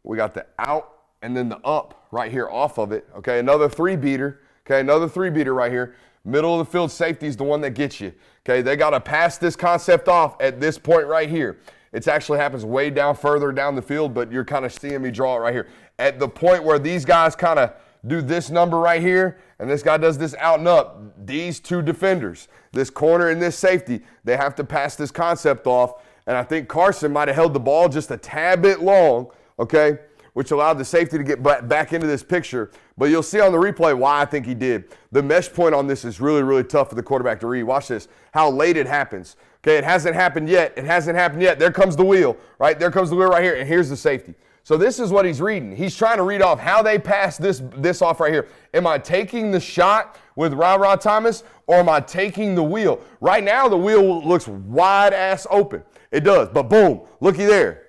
We got the out and then the up right here off of it, okay? Another 3-beater, okay? Another 3-beater right here. Middle of the field safety is the one that gets you, okay? They got to pass this concept off at this point right here. It actually happens way down further down the field, but you're kind of seeing me draw it right here. At the point where these guys kind of do this number right here, and this guy does this out and up, these 2 defenders, this corner and this safety, they have to pass this concept off, and I think Carson might have held the ball just a tad bit long, okay? which allowed the safety to get back into this picture. But you'll see on the replay why I think he did. The mesh point on this is really, really tough for the quarterback to read. Watch this, how late it happens. Okay, it hasn't happened yet. It hasn't happened yet. There comes the wheel, right? There comes the wheel right here, and here's the safety. So this is what he's reading. He's trying to read off how they pass this off right here. Am I taking the shot with Ra Thomas, or am I taking the wheel? Right now, the wheel looks wide ass open. It does, but boom, looky there.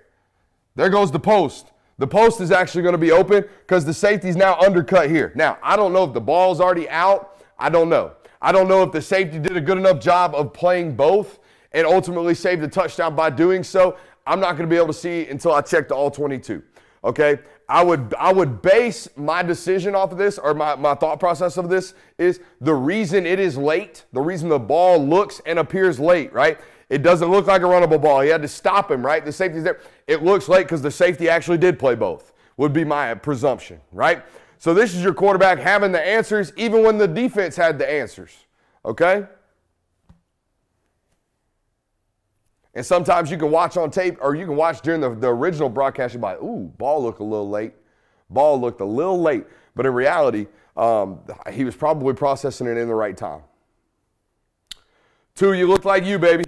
There goes the post. The post is actually going to be open because the safety's now undercut here. Now, I don't know if the ball's already out. I don't know. I don't know if the safety did a good enough job of playing both and ultimately saved the touchdown by doing so. I'm not going to be able to see until I check the all 22. Okay? I would base my decision off of this, or my thought process of this is the reason it is late, the reason the ball looks and appears late, right? It doesn't look like a runnable ball. He had to stop him, right? The safety's there. It looks late because the safety actually did play both, would be my presumption, right? So this is your quarterback having the answers even when the defense had the answers, okay? And sometimes you can watch on tape, or you can watch during the original broadcast, you're like, ooh, ball looked a little late. Ball looked a little late. But in reality, he was probably processing it in the right time. 2, you look like you, baby.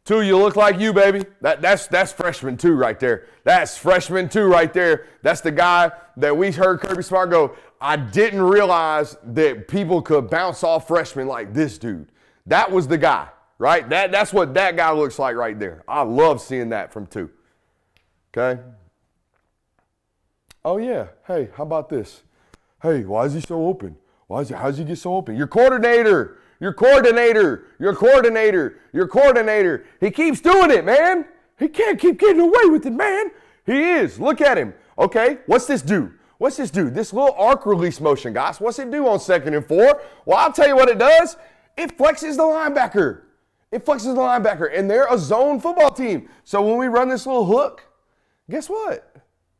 2, you look like you, baby. That's freshman 2 right there. That's freshman 2 right there. That's the guy that we heard Kirby Smart go, I didn't realize that people could bounce off freshmen like this dude. That was the guy. Right? That's what that guy looks like right there. I love seeing that from 2. Okay? Oh, yeah. Hey, how about this? Hey, why is he so open? How does he get so open? Your coordinator. Your coordinator. Your coordinator. Your coordinator. He keeps doing it, man. He can't keep getting away with it, man. He is. Look at him. Okay, what's this do? What's this do? This little arc release motion, guys. What's it do on 2nd and 4? Well, I'll tell you what it does. It flexes the linebacker. It flexes the linebacker, and they're a zone football team. So when we run this little hook, guess what?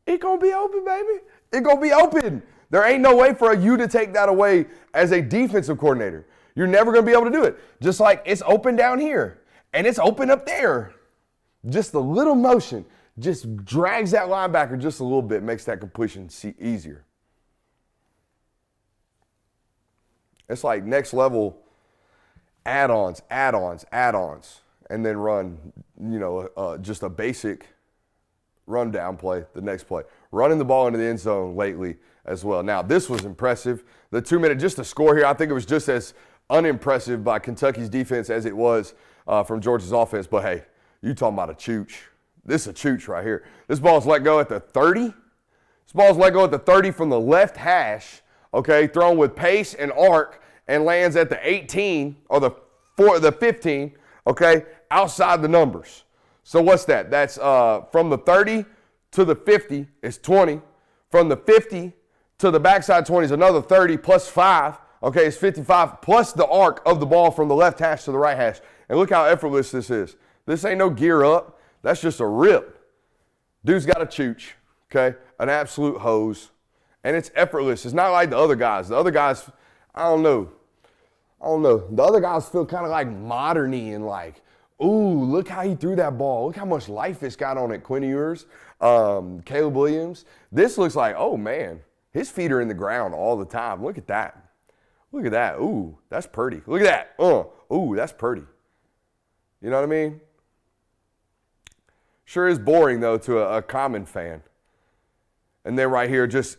It gonna be open, baby. It gonna be open. There ain't no way for you to take that away as a defensive coordinator. You're never gonna be able to do it. Just like it's open down here, and it's open up there. Just a little motion just drags that linebacker just a little bit, makes that completion easier. It's like next level add-ons, and then run, just a basic rundown play, the next play. Running the ball into the end zone lately as well. Now, this was impressive. The 2-minute, just to score here, I think it was just as unimpressive by Kentucky's defense as it was from Georgia's offense. But, hey, you talking about a chooch. This is a chooch right here. This ball's let go at the 30. This ball's let go at the 30 from the left hash, okay, thrown with pace and arc, and lands at the 18 or the 15, okay, outside the numbers. So what's that? That's from the 30 to the 50 is 20. From the 50 to the backside 20 is another 30 plus 5, okay, it's 55 plus the arc of the ball from the left hash to the right hash. And look how effortless this is. This ain't no gear up. That's just a rip. Dude's got a chooch, okay, an absolute hose. And it's effortless. It's not like the other guys. The other guys, I don't know. The other guys feel kind of like modern-y and like, ooh, look how he threw that ball. Look how much life it's got on it. Quinn Ewers, Caleb Williams. This looks like, oh, man, his feet are in the ground all the time. Look at that. Look at that. Ooh, that's pretty. Look at that. Ooh, that's pretty. You know what I mean? Sure is boring, though, to a common fan. And they're right here just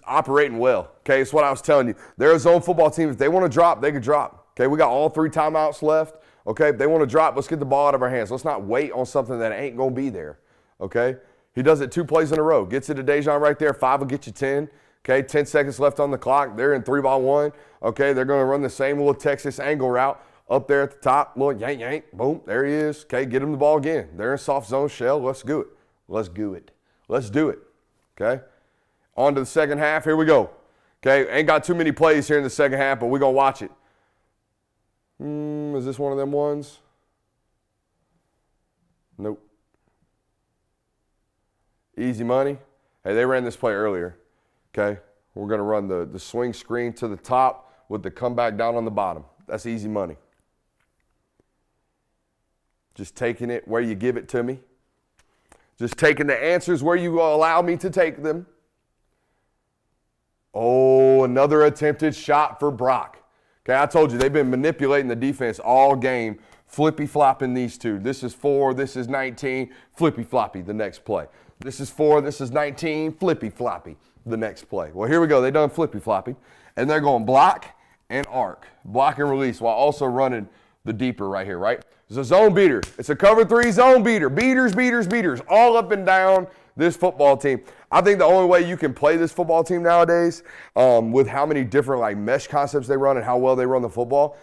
operating well. Okay, it's what I was telling you. They're a zone football team. If they want to drop, they can drop. Okay, we got all 3 timeouts left. Okay, if they want to drop, let's get the ball out of our hands. Let's not wait on something that ain't going to be there. Okay, he does it 2 plays in a row. Gets it to Dejan right there. 5 will get you 10. Okay, 10 seconds left on the clock. They're in 3-by-1. Okay, they're going to run the same little Texas angle route up there at the top. Little yank. Boom, there he is. Okay, get him the ball again. They're in soft zone shell. Let's do it. Let's do it. Okay, on to the second half. Here we go. Okay, ain't got too many plays here in the second half, but we're going to watch it. Is this one of them ones? Nope. Easy money. Hey, they ran this play earlier. Okay, we're going to run the swing screen to the top with the comeback down on the bottom. That's easy money. Just taking it where you give it to me. Just taking the answers where you allow me to take them. Oh, another attempted shot for Brock. Okay, I told you they've been manipulating the defense all game, flippy-flopping these two. This is 4, this is 19, flippy-floppy the next play. This is 4, this is 19, flippy-floppy the next play. Well, here we go. They done flippy-floppy, and they're going block and arc, block and release, while also running the deeper right here, right? It's a zone beater. It's a cover 3 zone beater. Beaters, beaters, beaters, all up and down this football team. I think the only way you can play this football team nowadays, with how many different like mesh concepts they run and how well they run the football,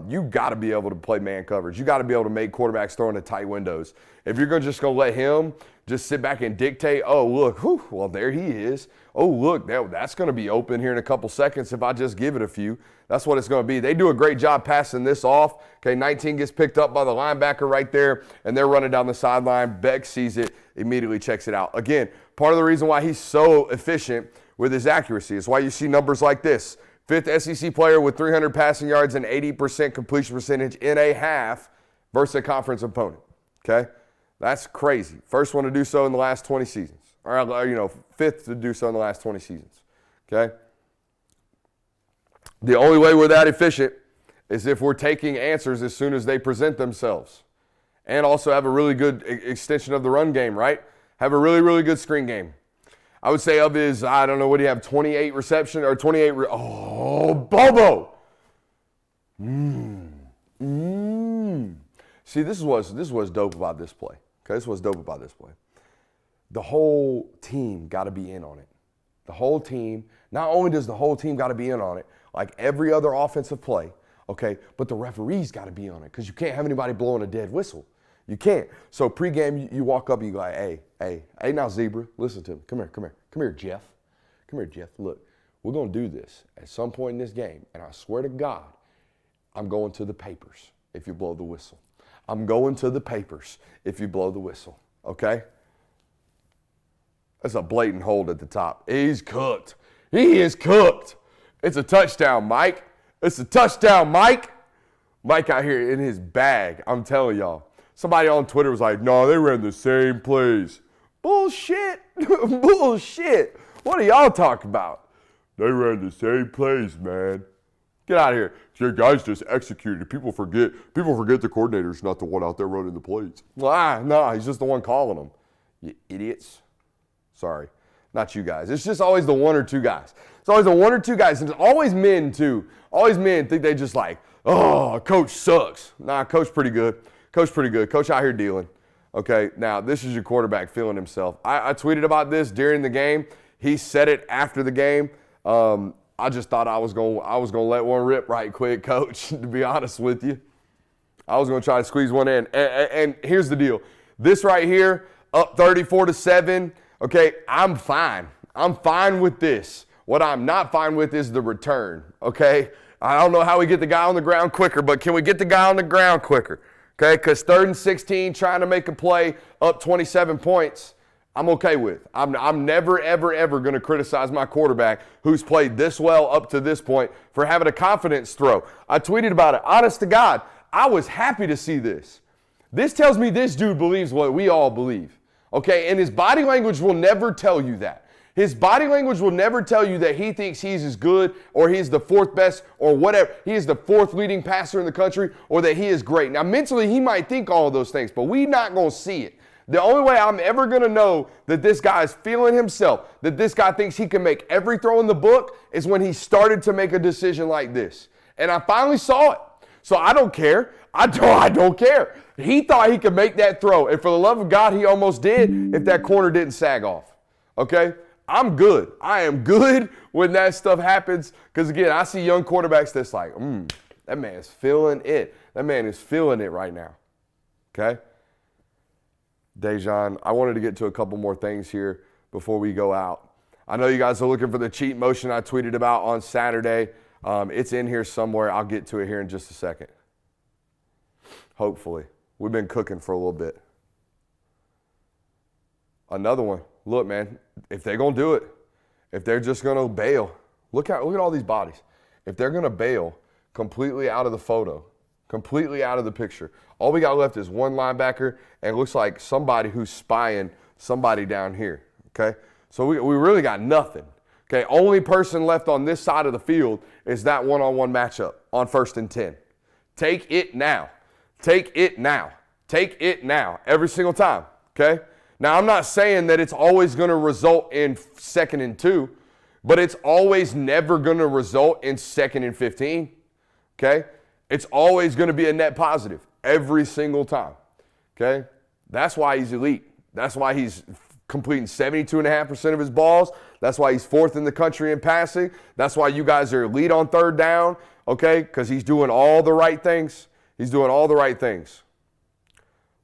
you got to be able to play man coverage. You got to be able to make quarterbacks throw into tight windows. If you're just going to let him just sit back and dictate, oh, look, whew, well, there he is. Oh, look, that's going to be open here in a couple seconds if I just give it a few. That's what it's going to be. They do a great job passing this off. Okay, 19 gets picked up by the linebacker right there, and they're running down the sideline. Beck sees it, immediately checks it out. Again, part of the reason why he's so efficient with his accuracy is why you see numbers like this. 5th SEC player with 300 passing yards and 80% completion percentage in a half versus a conference opponent. Okay? That's crazy. First one to do so in the last 20 seasons. Or, 5th to do so in the last 20 seasons. Okay? The only way we're that efficient is if we're taking answers as soon as they present themselves. And also have a really good extension of the run game, right? Have a really, really good screen game. I would say of his, I don't know, what do you have, 28 reception or 28, Bobo! See, this is what's dope about this play. Okay, this is what's dope about this play. The whole team got to be in on it. The whole team, not only does the whole team got to be in on it, like every other offensive play, okay, but the referee's got to be on it because you can't have anybody blowing a dead whistle. You can't. So pregame, you walk up and you go, hey, now Zebra, listen to me. Come here, Jeff. Come here, Jeff. Look, we're going to do this at some point in this game, and I swear to God, I'm going to the papers if you blow the whistle. I'm going to the papers if you blow the whistle, okay? That's a blatant hold at the top. He's cooked. He is cooked. It's a touchdown, Mike. It's a touchdown, Mike. Mike out here in his bag, I'm telling y'all. Somebody on Twitter was like, no, they ran the same plays. Bullshit. Bullshit. What are y'all talking about? They ran the same plays, man. Get out of here. Your guys just executed. People forget the coordinator's not the one out there running the plays. No, he's just the one calling them. You idiots. Sorry. Not you guys. It's just always the one or two guys. It's always the one or two guys. And it's always men, too. Always men think they just like, oh, coach sucks. Nah, coach pretty good. Coach pretty good. Coach out here dealing. Okay, now this is your quarterback feeling himself. I tweeted about this during the game. He said it after the game. I just thought I was gonna let one rip right quick, Coach, to be honest with you. I was going to try to squeeze one in. And here's the deal. This right here, up 34-7, okay, I'm fine. I'm fine with this. What I'm not fine with is the return, okay? I don't know how we get the guy on the ground quicker, but can we get the guy on the ground quicker? Okay, because 3rd and 16, trying to make a play up 27 points, I'm okay with. I'm never, ever, ever going to criticize my quarterback who's played this well up to this point for having a confidence throw. I tweeted about it. Honest to God, I was happy to see this. This tells me this dude believes what we all believe. Okay, and his body language will never tell you that. His body language will never tell you that he thinks he's as good or he's the 4th best or whatever. He is the 4th leading passer in the country or that he is great. Now, mentally, he might think all of those things, but we're not going to see it. The only way I'm ever going to know that this guy is feeling himself, that this guy thinks he can make every throw in the book is when he started to make a decision like this. And I finally saw it. So I don't care. I don't care. He thought he could make that throw. And for the love of God, he almost did if that corner didn't sag off. Okay? I'm good. I am good when that stuff happens because, again, I see young quarterbacks that's like, that man is feeling it. That man is feeling it right now. Okay? Dejan, I wanted to get to a couple more things here before we go out. I know you guys are looking for the cheat motion I tweeted about on Saturday. It's in here somewhere. I'll get to it here in just a second. Hopefully. We've been cooking for a little bit. Another one. Look, man, if they're going to do it, if they're just going to bail, look at all these bodies. If they're going to bail completely out of the photo, completely out of the picture, all we got left is one linebacker, and it looks like somebody who's spying somebody down here, okay? So we really got nothing. Okay, only person left on this side of the field is that one-on-one matchup on 1st and 10. Take it now. Take it now. Take it now. Every single time, okay? Now, I'm not saying that it's always going to result in 2nd and 2, but it's always never going to result in 2nd and 15, okay? It's always going to be a net positive every single time, okay? That's why he's elite. That's why he's completing 72.5% of his balls. That's why he's 4th in the country in passing. That's why you guys are elite on 3rd down, okay? Because he's doing all the right things. He's doing all the right things.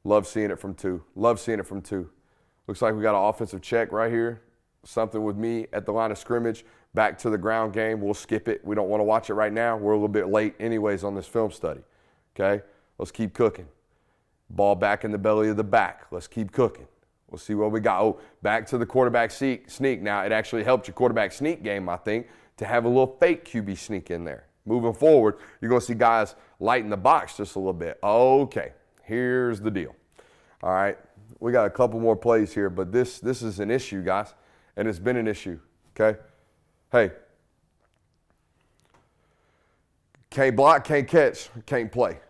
Love seeing it from 2. Love seeing it from 2. Looks like we got an offensive check right here. Something with me at the line of scrimmage. Back to the ground game. We'll skip it. We don't want to watch it right now. We're a little bit late anyways on this film study, okay? Let's keep cooking. Ball back in the belly of the back. Let's keep cooking. We'll see what we got. Oh, back to the quarterback sneak. Now, it actually helped your quarterback sneak game, I think, to have a little fake QB sneak in there. Moving forward, you're going to see guys lighten the box just a little bit. Okay, here's the deal. All right, we got a couple more plays here, but this is an issue, guys, and it's been an issue, okay? Hey, can't block, can't catch, can't play.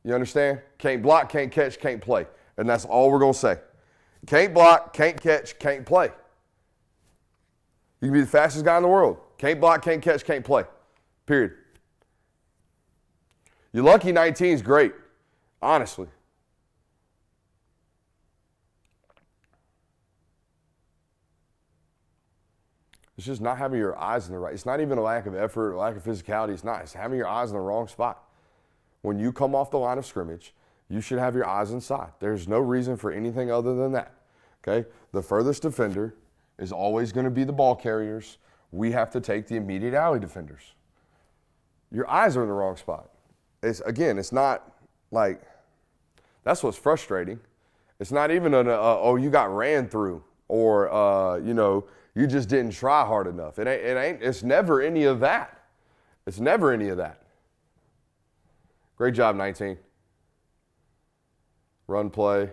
You understand? Can't block, can't catch, can't play. And that's all we're going to say. Can't block, can't catch, can't play. You can be the fastest guy in the world. Can't block, can't catch, can't play. Period. Your lucky 19 is great, honestly. It's just not having your eyes in the right. It's not even a lack of effort, a lack of physicality. It's not. It's having your eyes in the wrong spot. When you come off the line of scrimmage, you should have your eyes inside. There's no reason for anything other than that, okay? The furthest defender is always going to be the ball carriers. We have to take the immediate alley defenders. Your eyes are in the wrong spot. It's not like, that's what's frustrating. It's not even oh, you got ran through, or, you just didn't try hard enough. It's never any of that. It's never any of that. Great job, 19. Run play.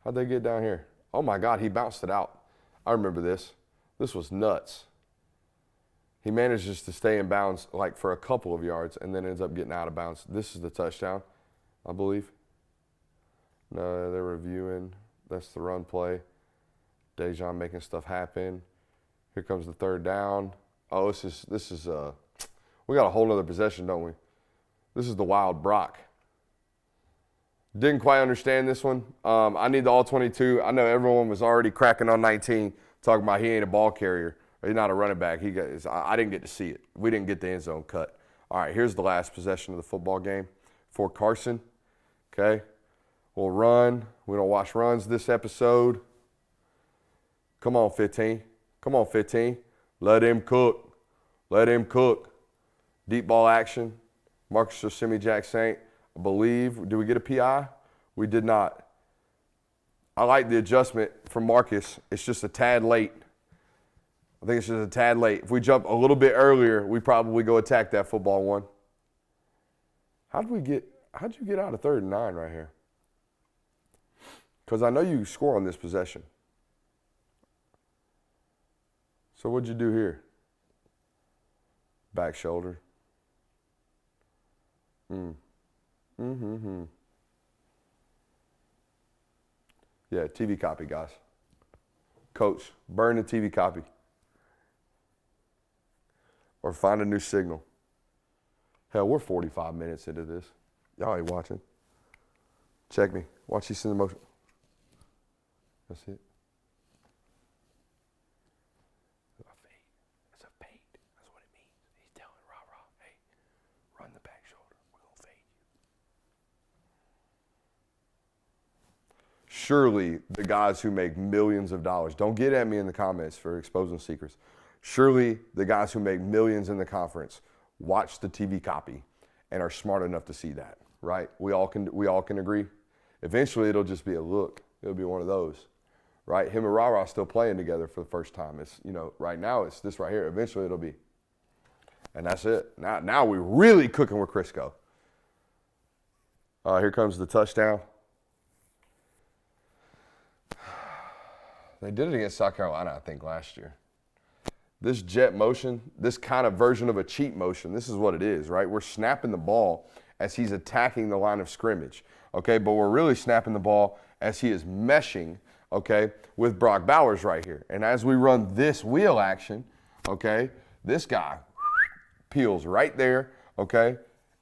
How'd they get down here? Oh my God, he bounced it out. I remember this. This was nuts. He manages to stay in bounds like for a couple of yards and then ends up getting out of bounds. This is the touchdown, I believe. No, they're reviewing. That's the run play. Dejan making stuff happen. Here comes the 3rd down. Oh, this is we got a whole nother possession, don't we? This is the wild Brock. Didn't quite understand this one. I need the all 22. I know everyone was already cracking on 19, talking about he ain't a ball carrier. He's not a running back. I didn't get to see it. We didn't get the end zone cut. All right, here's the last possession of the football game for Carson. Okay, we'll run. We don't watch runs this episode. Come on, 15. Come on, 15. Let him cook. Let him cook. Deep ball action. Marcus Jack Saint, I believe. Did we get a PI? We did not. I like the adjustment from Marcus. It's just a tad late. I think it's just a tad late. If we jump a little bit earlier, we probably go attack that football one. How'd you get out of 3rd and 9 right here? Because I know you score on this possession. So what'd you do here? Back shoulder. Yeah, TV copy, guys. Coach, burn the TV copy. Or find a new signal. Hell, we're 45 minutes into this. Y'all ain't watching. Check me. Watch you send the motion. That's it. It's a fade. That's what it means. He's telling Rah-Rah, hey, run the back shoulder. We're going to fade you. Surely the guys who make millions of dollars, don't get at me in the comments for exposing secrets. Surely the guys who make millions in the conference watch the TV copy and are smart enough to see that, right? We all can agree. Eventually it'll just be a look. It'll be one of those, right? Him and Rah-Rah still playing together for the first time. It's, right now it's this right here. Eventually it'll be. And that's it. Now we're really cooking with Crisco. Here comes the touchdown. They did it against South Carolina, I think, last year. this jet motion, this kind of version of a cheat motion, this is what it is, right? We're snapping the ball as he's attacking the line of scrimmage, okay? But we're really snapping the ball as he is meshing, okay, with Brock Bowers right here. And as we run this wheel action, okay, this guy peels right there, okay?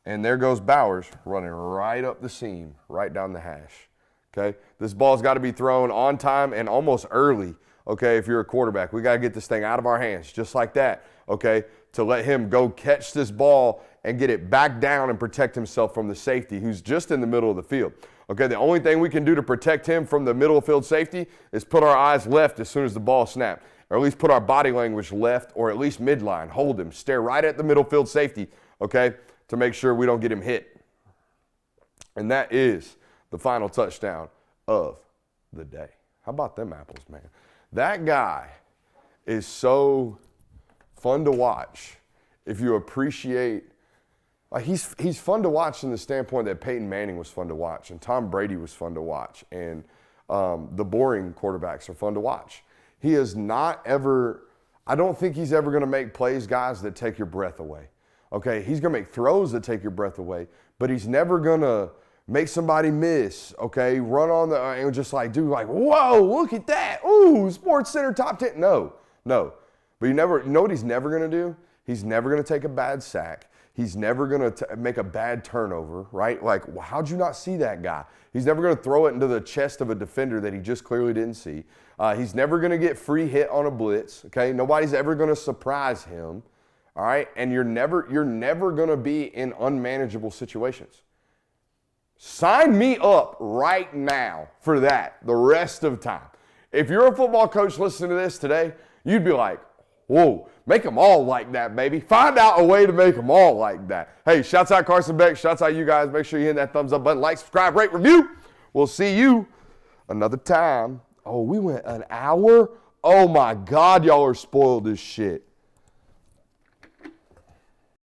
And there goes Bowers running right up the seam, right down the hash, okay? This ball's got to be thrown on time and almost early, okay, if you're a quarterback. We got to get this thing out of our hands just like that, okay, to let him go catch this ball and get it back down and protect himself from the safety who's just in the middle of the field. Okay, the only thing we can do to protect him from the middle of field safety is put our eyes left as soon as the ball snapped, or at least put our body language left or at least midline. Hold him, stare right at the middle field safety, okay, to make sure we don't get him hit. And that is the final touchdown of the day. How about them apples, man? That guy is so fun to watch if you appreciate. Like he's fun to watch in the standpoint that Peyton Manning was fun to watch and Tom Brady was fun to watch and the boring quarterbacks are fun to watch. He is not ever, I don't think he's ever going to make plays, guys, that take your breath away. Okay, he's going to make throws that take your breath away, but he's never going to make somebody miss, okay, run on the, and just like do like, whoa, look at that. Ooh, Sports Center top 10. No. But you know what he's never going to do? He's never going to take a bad sack. He's never going to make a bad turnover, right? Like, how'd you not see that guy? He's never going to throw it into the chest of a defender that he just clearly didn't see. He's never going to get free hit on a blitz, okay? Nobody's ever going to surprise him, all right? And you're never going to be in unmanageable situations. Sign me up right now for that the rest of the time. If you're a football coach listening to this today, you'd be like, whoa, make them all like that, baby. Find out a way to make them all like that. Hey, shouts out Carson Beck. Shouts out you guys. Make sure you hit that thumbs up button. Like, subscribe, rate, review. We'll see you another time. Oh, we went an hour? Oh, my God, y'all are spoiled as shit.